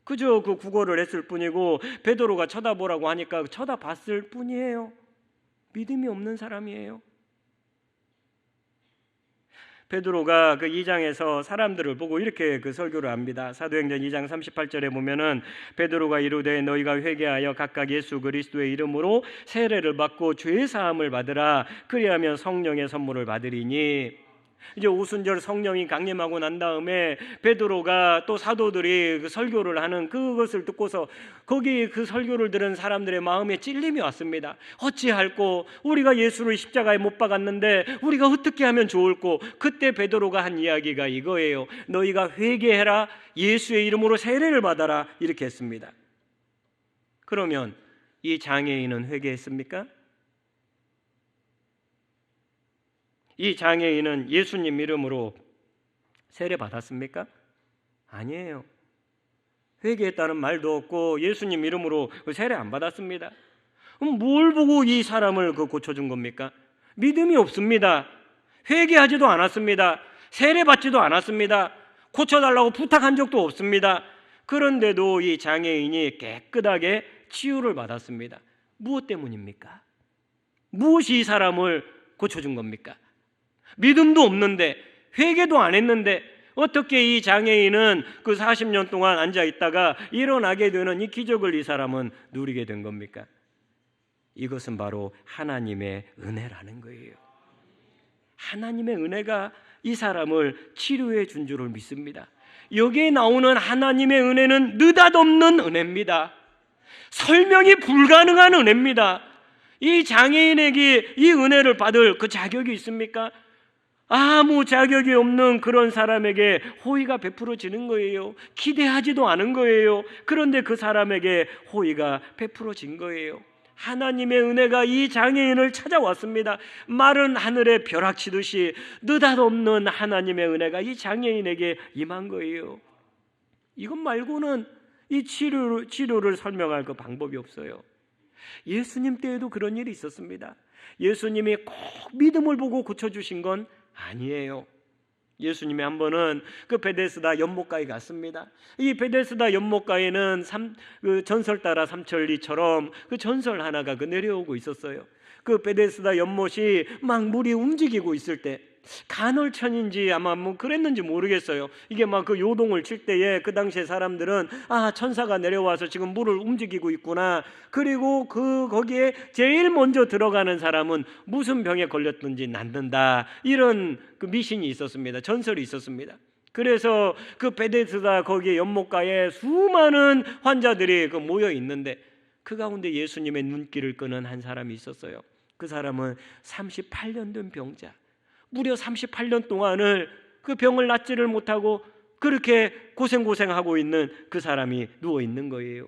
그저 그 구걸을 했을 뿐이고 베드로가 쳐다보라고 하니까 쳐다봤을 뿐이에요. 믿음이 없는 사람이에요. 베드로가 그 2장에서 사람들을 보고 이렇게 그 설교를 합니다. 사도행전 2장 38절에 보면은 베드로가 이르되 너희가 회개하여 각각 예수 그리스도의 이름으로 세례를 받고 죄 사함을 받으라. 그리하면 성령의 선물을 받으리니. 이제 오순절 성령이 강림하고 난 다음에 베드로가 또 사도들이 그 설교를 하는 그것을 듣고서 거기 그 설교를 들은 사람들의 마음에 찔림이 왔습니다. 어찌할꼬? 우리가 예수를 십자가에 못 박았는데 우리가 어떻게 하면 좋을꼬? 그때 베드로가 한 이야기가 이거예요. 너희가 회개해라. 예수의 이름으로 세례를 받아라. 이렇게 했습니다. 그러면 이 장애인은 회개했습니까? 이 장애인은 예수님 이름으로 세례 받았습니까? 아니에요. 회개했다는 말도 없고 예수님 이름으로 세례 안 받았습니다. 그럼 뭘 보고 이 사람을 고쳐준 겁니까? 믿음이 없습니다. 회개하지도 않았습니다. 세례 받지도 않았습니다. 고쳐달라고 부탁한 적도 없습니다. 그런데도 이 장애인이 깨끗하게 치유를 받았습니다. 무엇 때문입니까? 무엇이 이 사람을 고쳐준 겁니까? 믿음도 없는데 회개도 안 했는데 어떻게 이 장애인은 그 40년 동안 앉아 있다가 일어나게 되는 이 기적을 이 사람은 누리게 된 겁니까? 이것은 바로 하나님의 은혜라는 거예요. 하나님의 은혜가 이 사람을 치료해 준 줄을 믿습니다. 여기에 나오는 하나님의 은혜는 느닷없는 은혜입니다. 설명이 불가능한 은혜입니다. 이 장애인에게 이 은혜를 받을 그 자격이 있습니까? 아무 자격이 없는 그런 사람에게 호의가 베풀어지는 거예요. 기대하지도 않은 거예요. 그런데 그 사람에게 호의가 베풀어진 거예요. 하나님의 은혜가 이 장애인을 찾아왔습니다. 마른 하늘에 벼락치듯이 느닷없는 하나님의 은혜가 이 장애인에게 임한 거예요. 이것 말고는 이 치료를 설명할 그 방법이 없어요. 예수님 때에도 그런 일이 있었습니다. 예수님이 꼭 믿음을 보고 고쳐주신 건 아니에요. 예수님이 한 번은 그 베데스다 연못가에 갔습니다. 이 베데스다 연못가에는 그 전설 따라 삼천리처럼 그 전설 하나가 내려오고 있었어요. 그 베데스다 연못이 막 물이 움직이고 있을 때 간헐천인지 아마 그랬는지 모르겠어요. 이게 막 그 요동을 칠 때에 그 당시에 사람들은 천사가 내려와서 지금 물을 움직이고 있구나. 그리고 거기에 제일 먼저 들어가는 사람은 무슨 병에 걸렸든지 낫는다. 이런 그 미신이 있었습니다. 전설이 있었습니다. 그래서 그 베데스다 거기에 연못가에 수많은 환자들이 모여 있는데 그 가운데 예수님의 눈길을 끄는 한 사람이 있었어요. 그 사람은 38년 된 병자. 무려 38년 동안을 그 병을 낫지를 못하고 그렇게 고생하고 있는 그 사람이 누워 있는 거예요.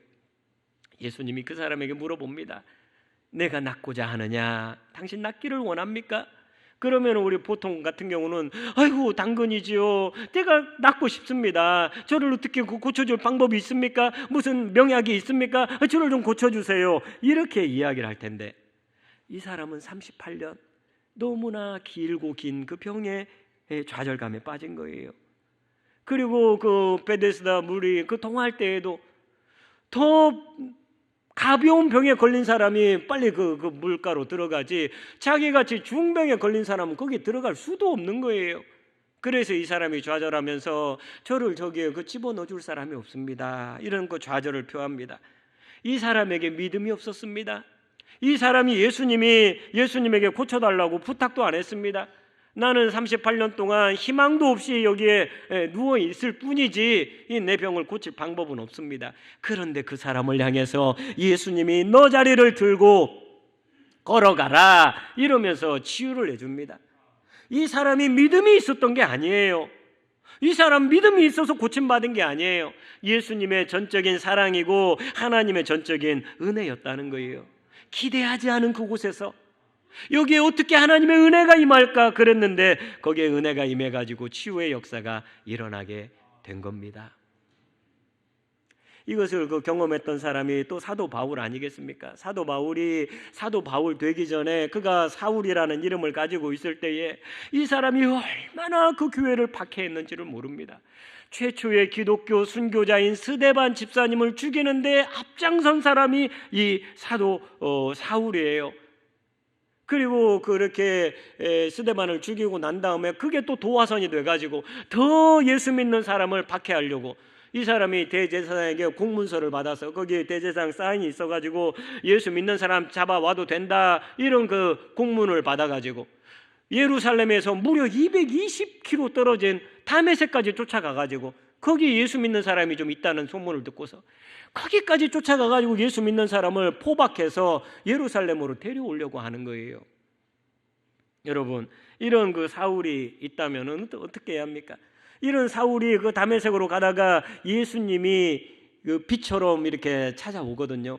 예수님이 그 사람에게 물어봅니다. 내가 낫고자 하느냐? 당신 낫기를 원합니까? 그러면 우리 보통 같은 경우는 아이고 당근이지요. 내가 낫고 싶습니다. 저를 어떻게 고쳐줄 방법이 있습니까? 무슨 명약이 있습니까? 저를 좀 고쳐주세요. 이렇게 이야기를 할 텐데 이 사람은 38년 너무나 길고 긴 그 병에 좌절감에 빠진 거예요. 그리고 그 베데스다 물이 동할 때에도 더 가벼운 병에 걸린 사람이 빨리 그 물가로 들어가지 자기같이 중병에 걸린 사람은 거기 들어갈 수도 없는 거예요. 그래서 이 사람이 좌절하면서 저를 저기에 집어넣어 줄 사람이 없습니다. 이런 좌절을 표합니다. 이 사람에게 믿음이 없었습니다. 이 사람이 예수님에게 고쳐달라고 부탁도 안 했습니다. 나는 38년 동안 희망도 없이 여기에 누워 있을 뿐이지 내 병을 고칠 방법은 없습니다. 그런데 그 사람을 향해서 예수님이 너 자리를 들고 걸어가라 이러면서 치유를 해줍니다. 이 사람이 믿음이 있었던 게 아니에요. 이 사람 믿음이 있어서 고침받은 게 아니에요. 예수님의 전적인 사랑이고 하나님의 전적인 은혜였다는 거예요. 기대하지 않은 그곳에서 여기에 어떻게 하나님의 은혜가 임할까 그랬는데 거기에 은혜가 임해가지고 치유의 역사가 일어나게 된 겁니다. 이것을 경험했던 사람이 또 사도 바울 아니겠습니까? 사도 바울이 사도 바울 되기 전에 그가 사울이라는 이름을 가지고 있을 때에 이 사람이 얼마나 그 교회를 박해했는지를 모릅니다. 최초의 기독교 순교자인 스데반 집사님을 죽이는데 앞장선 사람이 이 사도 사울이에요. 그리고 그렇게 스데반을 죽이고 난 다음에 그게 또 도화선이 돼가지고 더 예수 믿는 사람을 박해하려고 이 사람이 대제사장에게 공문서를 받아서 거기에 대제사장 사인이 있어가지고 예수 믿는 사람 잡아와도 된다 이런 그 공문을 받아가지고 예루살렘에서 무려 220km 떨어진 다메섹까지 쫓아가가지고 거기 예수 믿는 사람이 좀 있다는 소문을 듣고서 거기까지 쫓아가가지고 예수 믿는 사람을 포박해서 예루살렘으로 데려오려고 하는 거예요. 여러분, 이런 그 사울이 있다면 어떻게 해야 합니까? 이런 사울이 그 다메섹으로 가다가 예수님이 그 빛처럼 이렇게 찾아오거든요.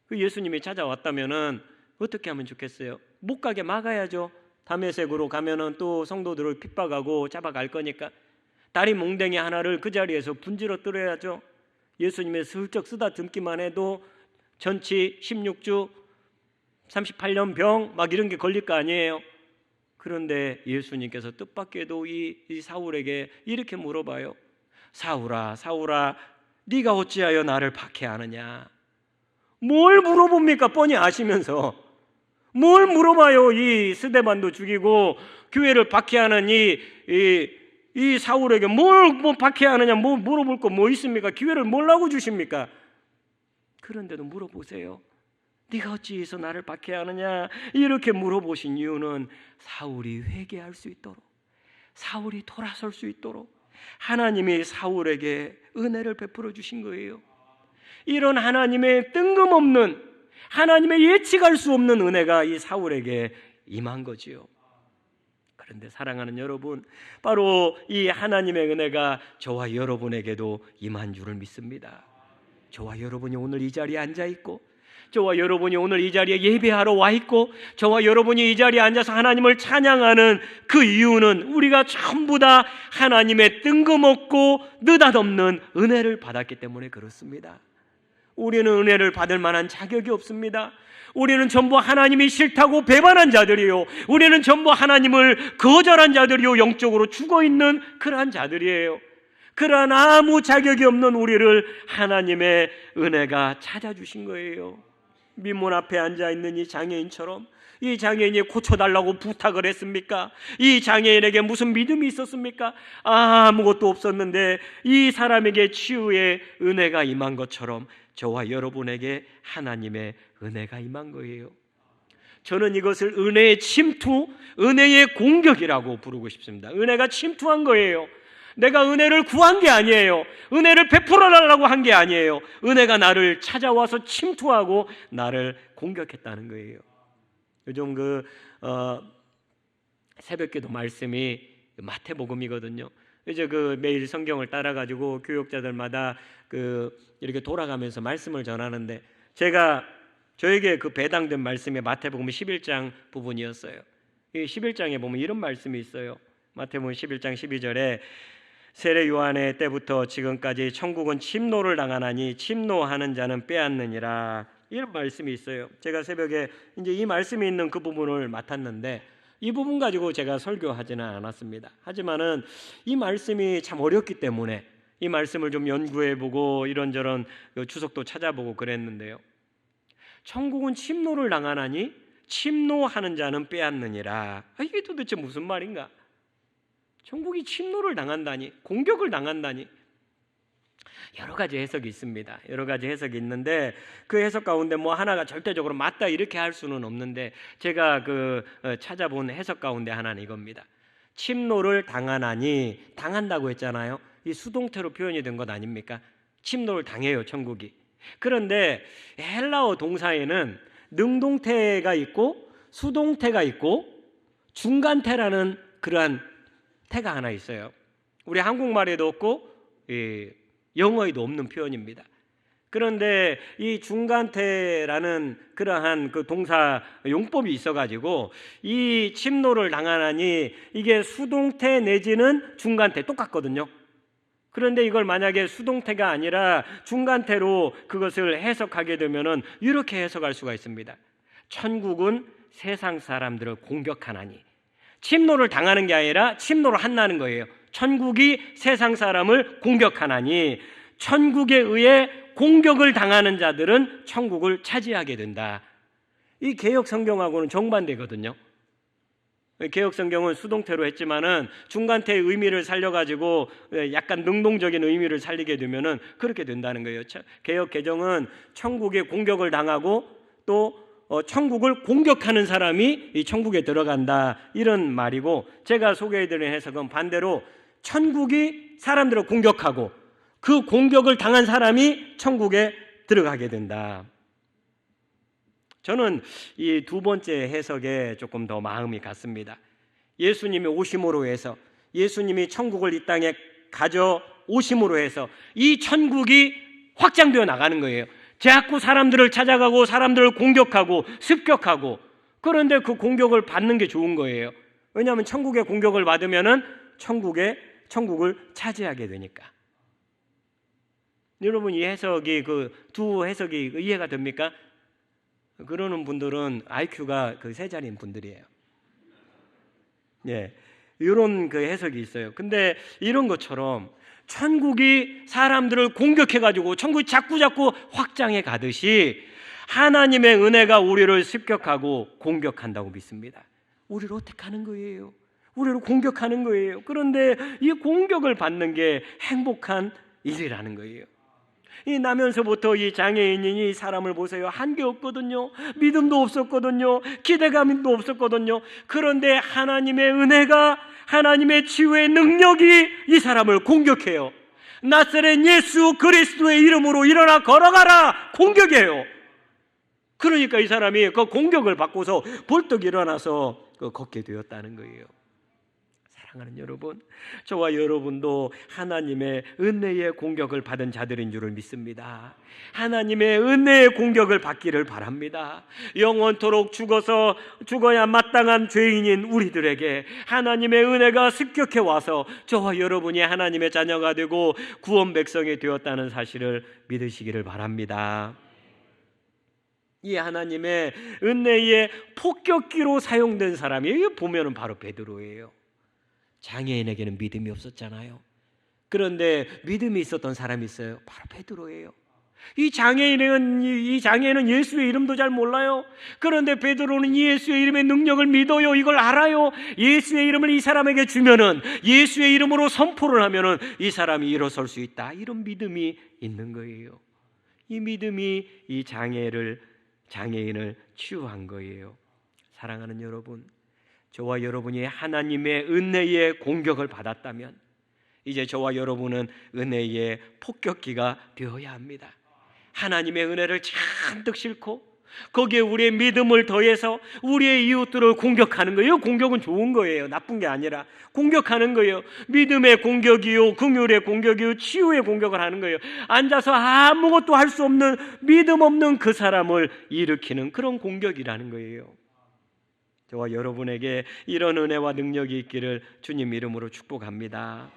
그 예수님이 찾아왔다면은 어떻게 하면 좋겠어요? 못 가게 막아야죠. 다메섹으로 가면은 또 성도들을 핍박하고 잡아갈 거니까 다리 몽댕이 하나를 그 자리에서 분질러뜨려야죠. 예수님의 슬쩍 쓰다듬기만 해도 전치 16주 38년 병 막 이런 게 걸릴 거 아니에요. 그런데 예수님께서 뜻밖에도 이 사울에게 이렇게 물어봐요. 사울아, 사울아, 네가 어찌하여 나를 박해하느냐? 뭘 물어봅니까? 뻔히 아시면서 뭘 물어봐요? 이 스데반도 죽이고 교회를 박해하는 이 사울에게 뭘 박해하느냐? 뭐 물어볼 거 뭐 있습니까? 기회를 뭐라고 주십니까? 그런데도 물어보세요. 네가 어찌해서 나를 박해하느냐? 이렇게 물어보신 이유는 사울이 회개할 수 있도록, 사울이 돌아설 수 있도록 하나님이 사울에게 은혜를 베풀어 주신 거예요. 이런 하나님의 뜬금없는, 하나님의 예측할 수 없는 은혜가 이 사울에게 임한 거지요. 그런데 사랑하는 여러분, 바로 이 하나님의 은혜가 저와 여러분에게도 임한 줄을 믿습니다. 저와 여러분이 오늘 이 자리에 앉아 있고, 저와 여러분이 오늘 이 자리에 예배하러 와 있고, 저와 여러분이 이 자리에 앉아서 하나님을 찬양하는 그 이유는 우리가 전부 다 하나님의 뜬금없고 느닷없는 은혜를 받았기 때문에 그렇습니다. 우리는 은혜를 받을 만한 자격이 없습니다. 우리는 전부 하나님이 싫다고 배반한 자들이요, 우리는 전부 하나님을 거절한 자들이요, 영적으로 죽어있는 그러한 자들이에요. 그러한 아무 자격이 없는 우리를 하나님의 은혜가 찾아주신 거예요. 민문 앞에 앉아있는 이 장애인처럼 이 장애인이 고쳐달라고 부탁을 했습니까? 이 장애인에게 무슨 믿음이 있었습니까? 아무것도 없었는데 이 사람에게 치유의 은혜가 임한 것처럼 저와 여러분에게 하나님의 은혜가 임한 거예요. 저는 이것을 은혜의 침투, 은혜의 공격이라고 부르고 싶습니다. 은혜가 침투한 거예요. 내가 은혜를 구한 게 아니에요. 은혜를 베풀어 달라고 한 게 아니에요. 은혜가 나를 찾아와서 침투하고 나를 공격했다는 거예요. 요즘 새벽기도 말씀이 마태복음이거든요. 이제 매일 성경을 따라가지고 교육자들마다 이렇게 돌아가면서 말씀을 전하는데 저에게 배당된 말씀이 마태복음 11장 부분이었어요. 이 11장에 보면 이런 말씀이 있어요. 마태복음 11장 12절에 세례 요한의 때부터 지금까지 천국은 침노를 당하나니 침노하는 자는 빼앗느니라, 이런 말씀이 있어요. 제가 새벽에 이제 이 말씀이 있는 그 부분을 맡았는데 이 부분 가지고 제가 설교하지는 않았습니다. 하지만은 이 말씀이 참 어렵기 때문에 이 말씀을 좀 연구해보고 이런저런 주석도 찾아보고 그랬는데요. 천국은 침노를 당하나니 침노하는 자는 빼앗느니라. 이게 도대체 무슨 말인가? 천국이 침노를 당한다니, 공격을 당한다니. 여러 가지 해석이 있습니다. 여러 가지 해석이 있는데 그 해석 가운데 뭐 하나가 절대적으로 맞다 이렇게 할 수는 없는데 제가 찾아본 해석 가운데 하나는 이겁니다. 침노를 당하나니, 당한다고 했잖아요. 이 수동태로 표현이 된 것 아닙니까? 침노를 당해요, 천국이. 그런데 헬라어 동사에는 능동태가 있고 수동태가 있고 중간태라는 그러한 태가 하나 있어요. 우리 한국말에도 없고 영어에도 없는 표현입니다. 그런데 이 중간태라는 그러한 그 동사 용법이 있어가지고 이 침노를 당하나니 이게 수동태 내지는 중간태 똑같거든요. 그런데 이걸 만약에 수동태가 아니라 중간태로 그것을 해석하게 되면은 이렇게 해석할 수가 있습니다. 천국은 세상 사람들을 공격하나니. 침노를 당하는 게 아니라 침노를 한다는 거예요. 천국이 세상 사람을 공격하나니 천국에 의해 공격을 당하는 자들은 천국을 차지하게 된다. 이 개역 성경하고는 정반대거든요. 개역 성경은 수동태로 했지만은 중간태의 의미를 살려가지고 약간 능동적인 의미를 살리게 되면은 그렇게 된다는 거예요. 개역 개정은 천국에 공격을 당하고 또 천국을 공격하는 사람이 이 천국에 들어간다 이런 말이고, 제가 소개해드린 해석은 반대로 천국이 사람들을 공격하고 그 공격을 당한 사람이 천국에 들어가게 된다. 저는 이 두 번째 해석에 조금 더 마음이 갔습니다. 예수님이 오심으로 해서, 예수님이 천국을 이 땅에 가져오심으로 해서 이 천국이 확장되어 나가는 거예요. 자꾸 사람들을 찾아가고 사람들을 공격하고 습격하고, 그런데 그 공격을 받는 게 좋은 거예요. 왜냐하면 천국의 공격을 받으면은 천국을 차지하게 되니까. 여러분, 이 해석이 그 두 해석이 이해가 됩니까? 그러는 분들은 IQ가 그 세 자리인 분들이에요. 예, 이런 그 해석이 있어요. 근데 이런 것처럼 천국이 사람들을 공격해가지고 천국이 자꾸 확장해 가듯이 하나님의 은혜가 우리를 습격하고 공격한다고 믿습니다. 우리를 어떻게 하는 거예요? 우리를 공격하는 거예요. 그런데 이 공격을 받는 게 행복한 일이라는 거예요. 이 나면서부터 이 장애인이 이 사람을 보세요. 한게 없거든요. 믿음도 없었거든요. 기대감도 없었거든요. 그런데 하나님의 은혜가, 하나님의 치유의 능력이 이 사람을 공격해요. 나사렛 예수 그리스도의 이름으로 일어나 걸어가라! 공격해요. 그러니까 이 사람이 그 공격을 받고서 벌떡 일어나서 걷게 되었다는 거예요. 사랑하는 여러분, 저와 여러분도 하나님의 은혜의 공격을 받은 자들인 줄을 믿습니다. 하나님의 은혜의 공격을 받기를 바랍니다. 영원토록 죽어야 마땅한 죄인인 우리들에게 하나님의 은혜가 습격해 와서 저와 여러분이 하나님의 자녀가 되고 구원 백성이 되었다는 사실을 믿으시기를 바랍니다. 이 하나님의 은혜의 폭격기로 사용된 사람이 보면은 바로 베드로예요. 장애인에게는 믿음이 없었잖아요. 그런데 믿음이 있었던 사람이 있어요. 바로 베드로예요. 이 장애인은 예수의 이름도 잘 몰라요. 그런데 베드로는 예수의 이름의 능력을 믿어요. 이걸 알아요. 예수의 이름을 이 사람에게 주면은, 예수의 이름으로 선포를 하면은 이 사람이 일어설 수 있다. 이런 믿음이 있는 거예요. 이 믿음이 이 장애인을 치유한 거예요. 사랑하는 여러분, 저와 여러분이 하나님의 은혜의 공격을 받았다면 이제 저와 여러분은 은혜의 폭격기가 되어야 합니다. 하나님의 은혜를 잔뜩 싣고 거기에 우리의 믿음을 더해서 우리의 이웃들을 공격하는 거예요. 공격은 좋은 거예요. 나쁜 게 아니라 공격하는 거예요. 믿음의 공격이요, 긍휼의 공격이요, 치유의 공격을 하는 거예요. 앉아서 아무것도 할 수 없는, 믿음 없는 그 사람을 일으키는 그런 공격이라는 거예요. 저와 여러분에게 이런 은혜와 능력이 있기를 주님 이름으로 축복합니다.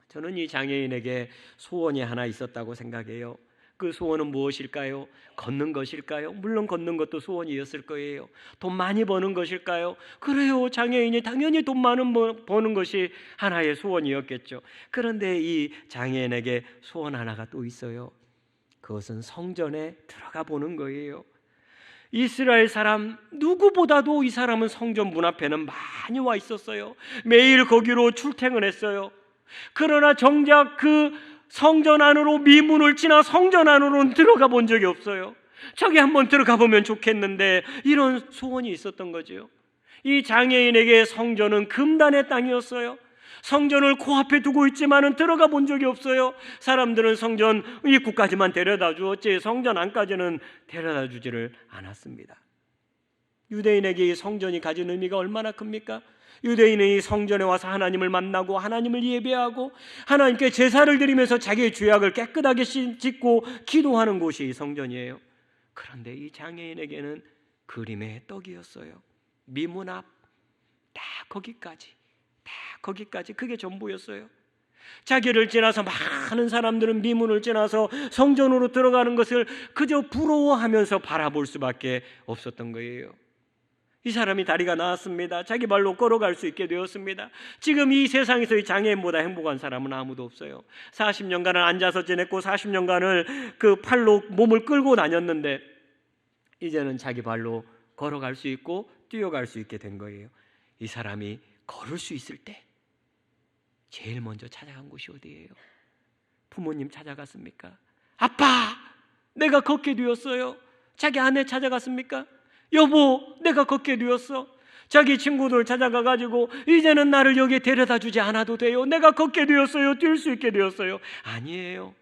저는 이 장애인에게 소원이 하나 있었다고 생각해요. 그 소원은 무엇일까요? 걷는 것일까요? 물론 걷는 것도 소원이었을 거예요. 돈 많이 버는 것일까요? 그래요. 장애인이 당연히 돈 많은 버는 것이 하나의 소원이었겠죠. 그런데 이 장애인에게 소원 하나가 또 있어요. 그것은 성전에 들어가 보는 거예요. 이스라엘 사람 누구보다도 이 사람은 성전 문 앞에는 많이 와 있었어요. 매일 거기로 출퇴근했어요. 그러나 정작 그 성전 안으로 미문을 지나 성전 안으로는 들어가 본 적이 없어요. 저기 한번 들어가 보면 좋겠는데 이런 소원이 있었던 거죠. 이 장애인에게 성전은 금단의 땅이었어요. 성전을 코앞에 두고 있지만은 들어가 본 적이 없어요. 사람들은 성전 입구까지만 데려다 주었지 성전 안까지는 데려다 주지를 않았습니다. 유대인에게 이 성전이 가진 의미가 얼마나 큽니까? 유대인은 이 성전에 와서 하나님을 만나고 하나님을 예배하고 하나님께 제사를 드리면서 자기의 죄악을 깨끗하게 씻고 기도하는 곳이 이 성전이에요. 그런데 이 장애인에게는 그림의 떡이었어요. 미문 앞 딱 거기까지 그게 전부였어요. 자기를 지나서 많은 사람들은 미문을 지나서 성전으로 들어가는 것을 그저 부러워하면서 바라볼 수밖에 없었던 거예요. 이 사람이 다리가 나았습니다. 자기 발로 걸어갈 수 있게 되었습니다. 지금 이 세상에서 이 장애인보다 행복한 사람은 아무도 없어요. 40년간을 앉아서 지냈고 40년간을 그 팔로 몸을 끌고 다녔는데 이제는 자기 발로 걸어갈 수 있고 뛰어갈 수 있게 된 거예요. 이 사람이 걸을 수 있을 때 제일 먼저 찾아간 곳이 어디예요? 부모님 찾아갔습니까? 아빠, 내가 걷게 되었어요. 자기 아내 찾아갔습니까? 여보, 내가 걷게 되었어. 자기 친구들 찾아가가지고 이제는 나를 여기에 데려다 주지 않아도 돼요. 내가 걷게 되었어요. 뛸 수 있게 되었어요. 아니에요.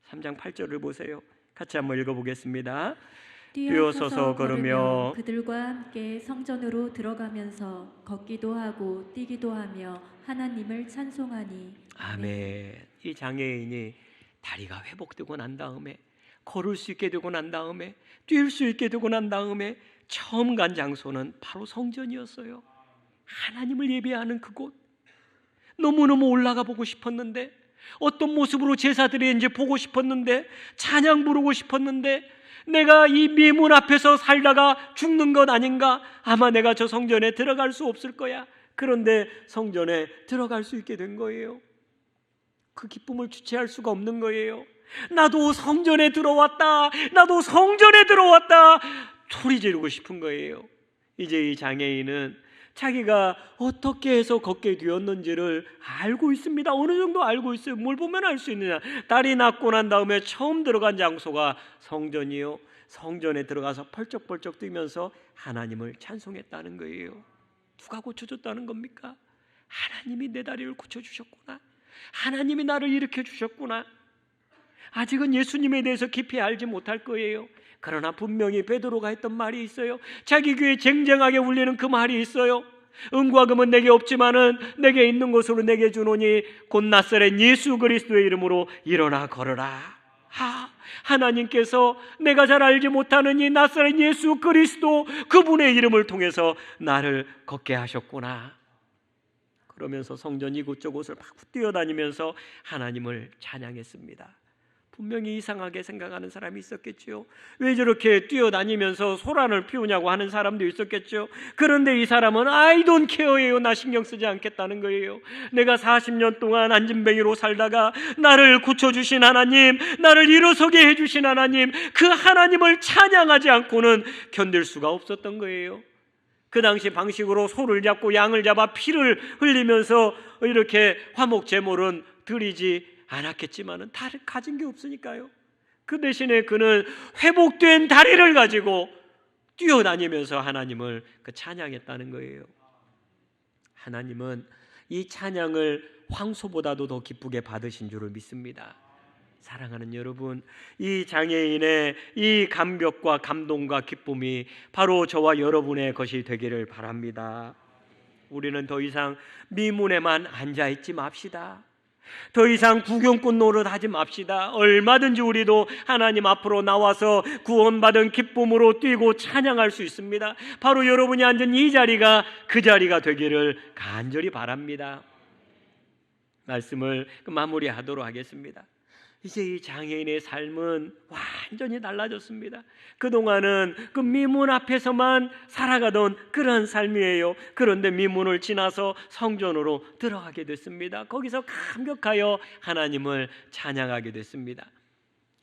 3장 8절을 보세요. 같이 한번 읽어보겠습니다. 뛰어서서 걸으며 그들과 함께 성전으로 들어가면서 걷기도 하고 뛰기도 하며 하나님을 찬송하니. 아멘. 이 장애인이 다리가 회복되고 난 다음에 걸을 수 있게 되고 난 다음에 뛸 수 있게 되고 난 다음에 처음 간 장소는 바로 성전이었어요. 하나님을 예배하는 그곳. 너무너무 올라가 보고 싶었는데 어떤 모습으로 제사 드리는지 보고 싶었는데 찬양 부르고 싶었는데 내가 이 미문 앞에서 살다가 죽는 것 아닌가? 아마 내가 저 성전에 들어갈 수 없을 거야. 그런데 성전에 들어갈 수 있게 된 거예요. 그 기쁨을 주체할 수가 없는 거예요. 나도 성전에 들어왔다. 나도 성전에 들어왔다. 소리 지르고 싶은 거예요. 이제 이 장애인은 자기가 어떻게 해서 걷게 되었는지를 알고 있습니다. 어느 정도 알고 있어요. 뭘 보면 알 수 있느냐. 딸이 낳고 난 다음에 처음 들어간 장소가 성전이요. 성전에 들어가서 펄쩍펄쩍 뛰면서 하나님을 찬송했다는 거예요. 누가 고쳐줬다는 겁니까? 하나님이 내 다리를 고쳐주셨구나. 하나님이 나를 일으켜 주셨구나. 아직은 예수님에 대해서 깊이 알지 못할 거예요. 그러나 분명히 베드로가 했던 말이 있어요. 자기 귀에 쟁쟁하게 울리는 그 말이 있어요. 은과 금은 내게 없지만은 내게 있는 것으로 내게 주노니 곧 나사렛 예수 그리스도의 이름으로 일어나 걸어라. 하나님께서 내가 잘 알지 못하는 이 나사렛 예수 그리스도 그분의 이름을 통해서 나를 걷게 하셨구나. 그러면서 성전 이곳저곳을 막 뛰어다니면서 하나님을 찬양했습니다. 분명히 이상하게 생각하는 사람이 있었겠죠. 왜 저렇게 뛰어다니면서 소란을 피우냐고 하는 사람도 있었겠죠. 그런데 이 사람은 I don't care예요. 나 신경 쓰지 않겠다는 거예요. 내가 40년 동안 안진뱅이로 살다가 나를 고쳐주신 하나님, 나를 일어서게 해주신 하나님, 그 하나님을 찬양하지 않고는 견딜 수가 없었던 거예요. 그 당시 방식으로 소를 잡고 양을 잡아 피를 흘리면서 이렇게 화목 제물은 드리지 않았겠지만은 다른 가진 게 없으니까요. 그 대신에 그는 회복된 다리를 가지고 뛰어다니면서 하나님을 찬양했다는 거예요. 하나님은 이 찬양을 황소보다도 더 기쁘게 받으신 줄을 믿습니다. 사랑하는 여러분, 이 장애인의 이 감격과 감동과 기쁨이 바로 저와 여러분의 것이 되기를 바랍니다. 우리는 더 이상 미문에만 앉아있지 맙시다. 더 이상 구경꾼 노릇하지 맙시다. 얼마든지 우리도 하나님 앞으로 나와서 구원받은 기쁨으로 뛰고 찬양할 수 있습니다. 바로 여러분이 앉은 이 자리가 그 자리가 되기를 간절히 바랍니다. 말씀을 마무리하도록 하겠습니다. 이제 이 장애인의 삶은 완전히 달라졌습니다. 그동안은 그 미문 앞에서만 살아가던 그런 삶이에요. 그런데 미문을 지나서 성전으로 들어가게 됐습니다. 거기서 감격하여 하나님을 찬양하게 됐습니다.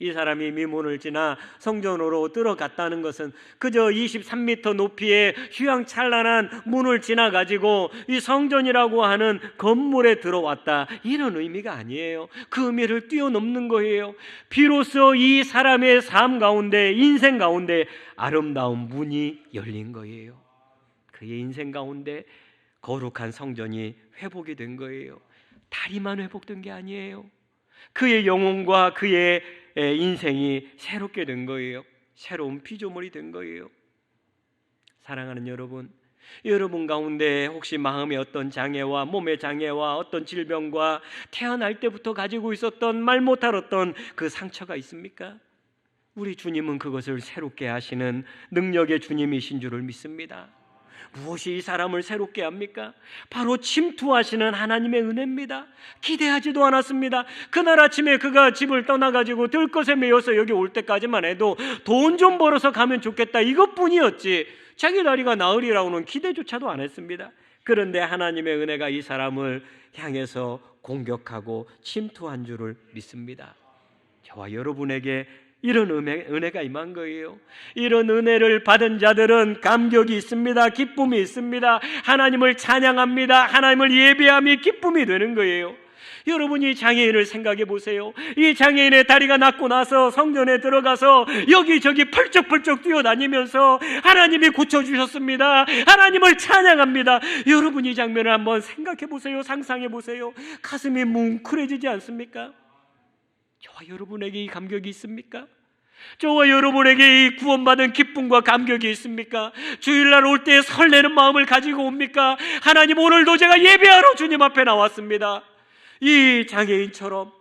이 사람이 미문을 지나 성전으로 들어갔다는 것은 그저 23m 높이의 휘황찬란한 문을 지나가지고 이 성전이라고 하는 건물에 들어왔다, 이런 의미가 아니에요. 그 의미를 뛰어넘는 거예요. 비로소 이 사람의 삶 가운데, 인생 가운데 아름다운 문이 열린 거예요. 그의 인생 가운데 거룩한 성전이 회복이 된 거예요. 다리만 회복된 게 아니에요. 그의 영혼과 그의 인생이 새롭게 된 거예요. 새로운 피조물이 된 거예요. 사랑하는 여러분, 여러분 가운데 혹시 마음의 어떤 장애와 몸의 장애와 어떤 질병과 태어날 때부터 가지고 있었던 말 못할 어떤 그 상처가 있습니까? 우리 주님은 그것을 새롭게 하시는 능력의 주님이신 줄을 믿습니다. 무엇이 이 사람을 새롭게 합니까? 바로 침투하시는 하나님의 은혜입니다. 기대하지도 않았습니다. 그날 아침에 그가 집을 떠나가지고 들것에 매여서 여기 올 때까지만 해도 돈 좀 벌어서 가면 좋겠다, 이것뿐이었지 자기 다리가 나으리라고는 기대조차도 안 했습니다. 그런데 하나님의 은혜가 이 사람을 향해서 공격하고 침투한 줄을 믿습니다. 저와 여러분에게 이런 은혜가 임한 거예요. 이런 은혜를 받은 자들은 감격이 있습니다. 기쁨이 있습니다. 하나님을 찬양합니다. 하나님을 예배함이 기쁨이 되는 거예요. 여러분이 장애인을 생각해 보세요. 이 장애인의 다리가 낫고 나서 성전에 들어가서 여기저기 펄쩍펄쩍 뛰어다니면서 하나님이 고쳐주셨습니다, 하나님을 찬양합니다. 여러분 이 장면을 한번 생각해 보세요. 상상해 보세요. 가슴이 뭉클해지지 않습니까? 저와 여러분에게 이 감격이 있습니까? 저와 여러분에게 이 구원받은 기쁨과 감격이 있습니까? 주일날 올 때 설레는 마음을 가지고 옵니까? 하나님, 오늘도 제가 예배하러 주님 앞에 나왔습니다. 이 장애인처럼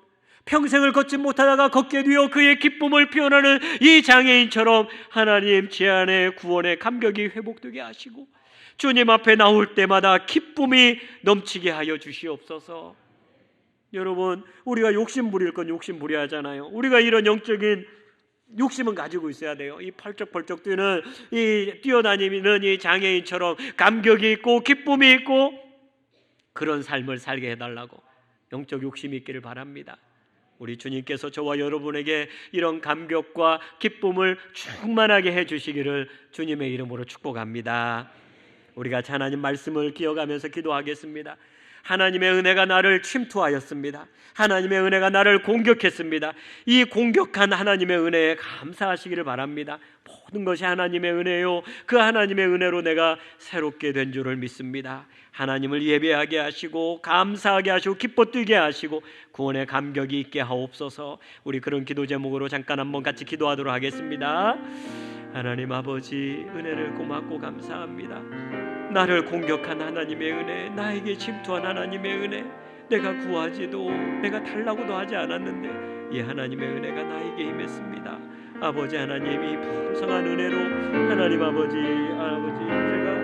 평생을 걷지 못하다가 걷게 되어 그의 기쁨을 표현하는 이 장애인처럼 하나님 제 안에 구원의 감격이 회복되게 하시고 주님 앞에 나올 때마다 기쁨이 넘치게 하여 주시옵소서. 여러분, 우리가 욕심 부릴 건 욕심 부려야 하잖아요. 우리가 이런 영적인 욕심은 가지고 있어야 돼요. 이 펄쩍펄쩍 뛰는, 이 뛰어다니는 이 장애인처럼 감격이 있고 기쁨이 있고 그런 삶을 살게 해달라고 영적 욕심이 있기를 바랍니다. 우리 주님께서 저와 여러분에게 이런 감격과 기쁨을 충만하게 해주시기를 주님의 이름으로 축복합니다. 우리가 하나님 말씀을 기억하면서 기도하겠습니다. 하나님의 은혜가 나를 침투하였습니다. 하나님의 은혜가 나를 공격했습니다. 이 공격한 하나님의 은혜에 감사하시기를 바랍니다. 모든 것이 하나님의 은혜요, 그 하나님의 은혜로 내가 새롭게 된 줄을 믿습니다. 하나님을 예배하게 하시고 감사하게 하시고 기뻐 뛰게 하시고 구원의 감격이 있게 하옵소서. 우리 그런 기도 제목으로 잠깐 한번 같이 기도하도록 하겠습니다. 하나님 아버지, 은혜를 고맙고 감사합니다. 나를 공격한 하나님의 은혜, 나에게 침투한 하나님의 은혜, 내가 구하지도 내가 달라고도 하지 않았는데 이 하나님의 은혜가 나에게 임했습니다. 아버지 하나님, 이 풍성한 은혜로 하나님 아버지 제가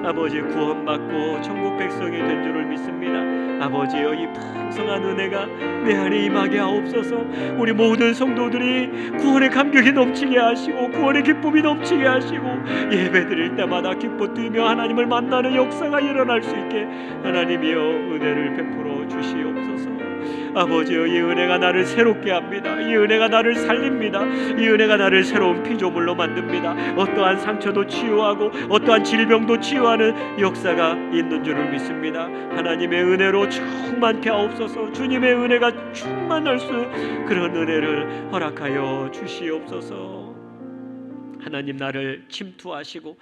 아버지 구원받고 천국 백성이 된 줄을 믿습니다. 아버지여, 이 풍성한 은혜가 내 안에 임하게 하옵소서. 우리 모든 성도들이 구원의 감격이 넘치게 하시고 구원의 기쁨이 넘치게 하시고 예배드릴 때마다 기뻐 뛰며 하나님을 만나는 역사가 일어날 수 있게 하나님이여 은혜를 베풀어 주시옵소서. 아버지여, 이 은혜가 나를 새롭게 합니다. 이 은혜가 나를 살립니다. 이 은혜가 나를 새로운 피조물로 만듭니다. 어떠한 상처도 치유하고 어떠한 질병도 치유하는 역사가 있는 줄을 믿습니다. 하나님의 은혜로 충만케 하옵소서. 주님의 은혜가 충만할 수, 그런 은혜를 허락하여 주시옵소서. 하나님, 나를 침투하시고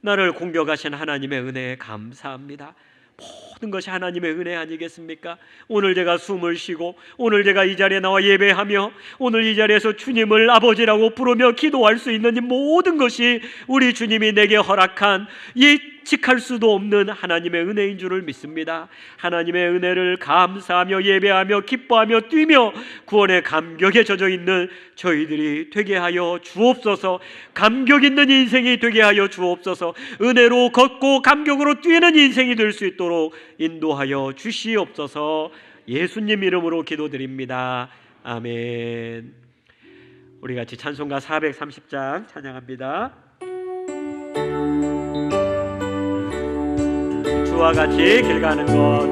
나를 공격하신 하나님의 은혜에 감사합니다. 모든 것이 하나님의 은혜 아니겠습니까? 오늘 제가 숨을 쉬고 오늘 제가 이 자리에 나와 예배하며 오늘 이 자리에서 주님을 아버지라고 부르며 기도할 수 있는 이 모든 것이 우리 주님이 내게 허락한 예측할 수도 없는 하나님의 은혜인 줄을 믿습니다. 하나님의 은혜를 감사하며 예배하며 기뻐하며 뛰며 구원의 감격에 젖어 있는 저희들이 되게 하여 주옵소서. 감격 있는 인생이 되게 하여 주옵소서. 은혜로 걷고 감격으로 뛰는 인생이 될 수 있도록 인도하여 주시옵소서. 예수님 이름으로 기도드립니다. 아멘. 우리 같이 찬송가 430장 찬양합니다. 주와 같이 길 가는 것,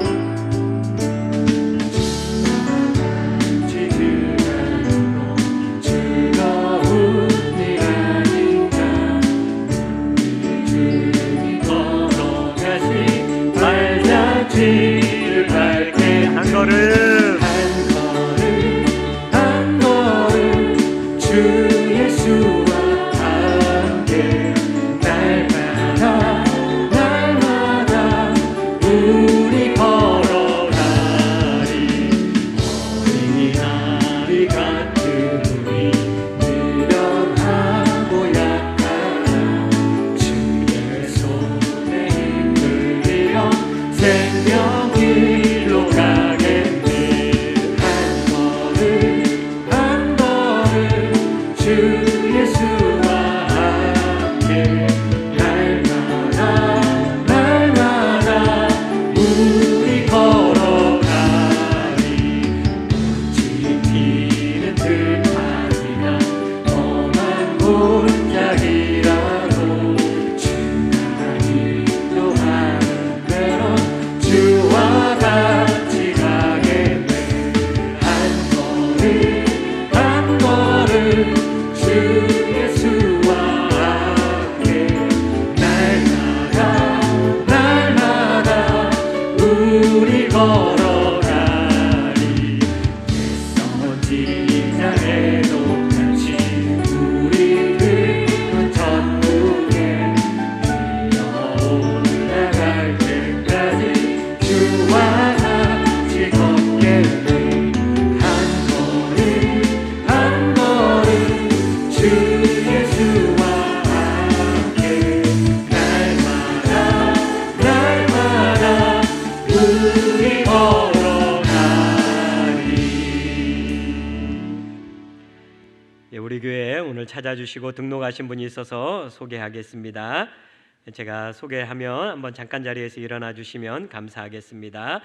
예수와 함께 날마다 날마다 우리 걸어가리. 어린아이 같은 우리 미련하고 약하나 주의 손에 힘을 빌려 생명 길로 가겠네. 한 걸음 주 예수와 함께 날마다 날마다 우리 걸어가리. 꽃이 피는 듯하니라 험한 골짜기라도 주가 인도하는 대로 주와 같이 가겠네. 한 걸음 주 예수와 함께 날마다 날마다 우리 걸어가리. 선지자에도 같이 우리 그 전국에 올라갈 때까지 주와 같이 걷겠네. 한 걸음 주 예수와 함께 날마다 날마다 우리 걸어가리. 예, 우리 교회에 오늘 찾아주시고 등록하신 분이 있어서 소개하겠습니다. 제가 소개하면 한번 잠깐 자리에서 일어나 주시면 감사하겠습니다.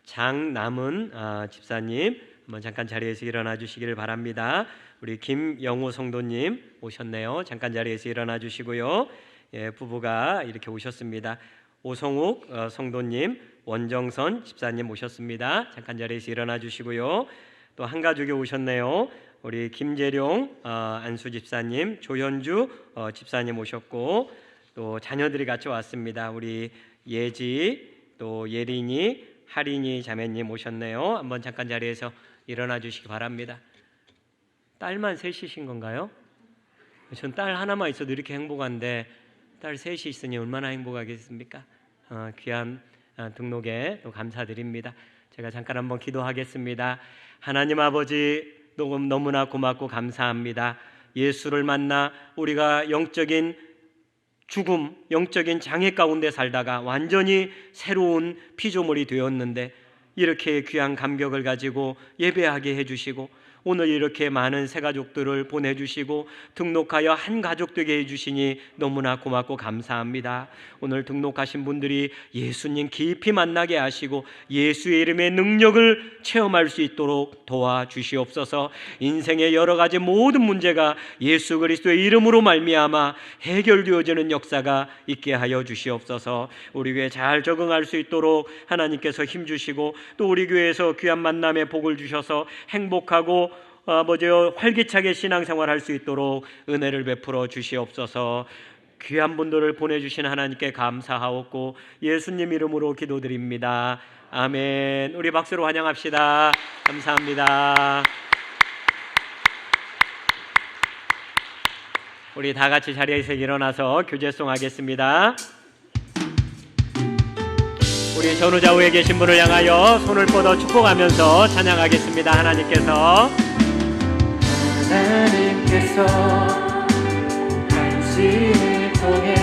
장남은 집사님 한번 잠깐 자리에서 일어나 주시기를 바랍니다. 우리 김영호 성도님 오셨네요. 잠깐 자리에서 일어나 주시고요. 예, 부부가 이렇게 오셨습니다. 오성욱 성도님, 원정선 집사님 오셨습니다. 잠깐 자리에서 일어나 주시고요. 또 한 가족이 오셨네요. 우리 김재룡 안수 집사님, 조현주 집사님 오셨고 또 자녀들이 같이 왔습니다. 우리 예지, 또 예린이, 하린이 자매님 오셨네요. 한번 잠깐 자리에서 일어나 주시기 바랍니다. 딸만 셋이신 건가요? 전 딸 하나만 있어도 이렇게 행복한데 딸 셋이 있으니 얼마나 행복하겠습니까? 귀한 등록에 또 감사드립니다. 제가 잠깐 한번 기도하겠습니다. 하나님 아버지 너무나 고맙고 감사합니다. 예수를 만나 우리가 영적인 죽음, 영적인 장애 가운데 살다가 완전히 새로운 피조물이 되었는데 이렇게 귀한 감격을 가지고 예배하게 해주시고 오늘 이렇게 많은 새가족들을 보내주시고 등록하여 한 가족 되게 해주시니 너무나 고맙고 감사합니다. 오늘 등록하신 분들이 예수님 깊이 만나게 하시고 예수의 이름의 능력을 체험할 수 있도록 도와주시옵소서. 인생의 여러 가지 모든 문제가 예수 그리스도의 이름으로 말미암아 해결되어지는 역사가 있게 하여 주시옵소서. 우리 교회 잘 적응할 수 있도록 하나님께서 힘주시고 또 우리 교회에서 귀한 만남의 복을 주셔서 행복하고 아버지여 활기차게 신앙생활 할 수 있도록 은혜를 베풀어 주시옵소서. 귀한 분들을 보내주신 하나님께 감사하옵고 예수님 이름으로 기도드립니다. 아멘. 우리 박수로 환영합시다. 감사합니다. 우리 다 같이 자리에서 일어나서 교제송 하겠습니다. 우리 전우좌우에 계신 분을 향하여 손을 뻗어 축복하면서 찬양하겠습니다. 하나님께서 당신을 통해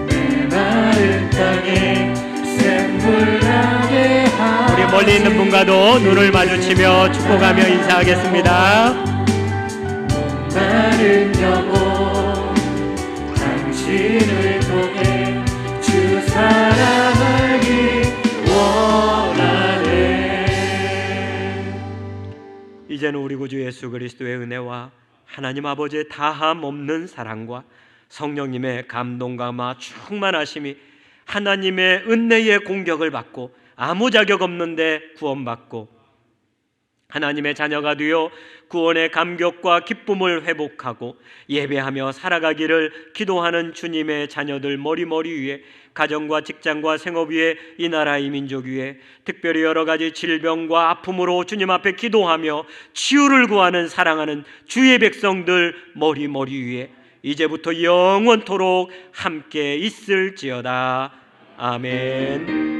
내 마른 땅에 샘물 나게 하시네. 우리 멀리 있는 분과도 눈을 마주치며 축복하며 인사하겠습니다. 마른 영혼 당신을 통해 주 사랑 알기 원하네. 이제는 우리 구주 예수 그리스도의 은혜와 하나님 아버지의 다함 없는 사랑과 성령님의 감동과 충만하심이 하나님의 은혜의 공격을 받고 아무 자격 없는데 구원받고 하나님의 자녀가 되어 구원의 감격과 기쁨을 회복하고 예배하며 살아가기를 기도하는 주님의 자녀들 머리머리 위에, 가정과 직장과 생업 위에, 이 나라 이 민족 위에, 특별히 여러 가지 질병과 아픔으로 주님 앞에 기도하며 치유를 구하는 사랑하는 주의 백성들 머리머리 위에 이제부터 영원토록 함께 있을지어다. 아멘.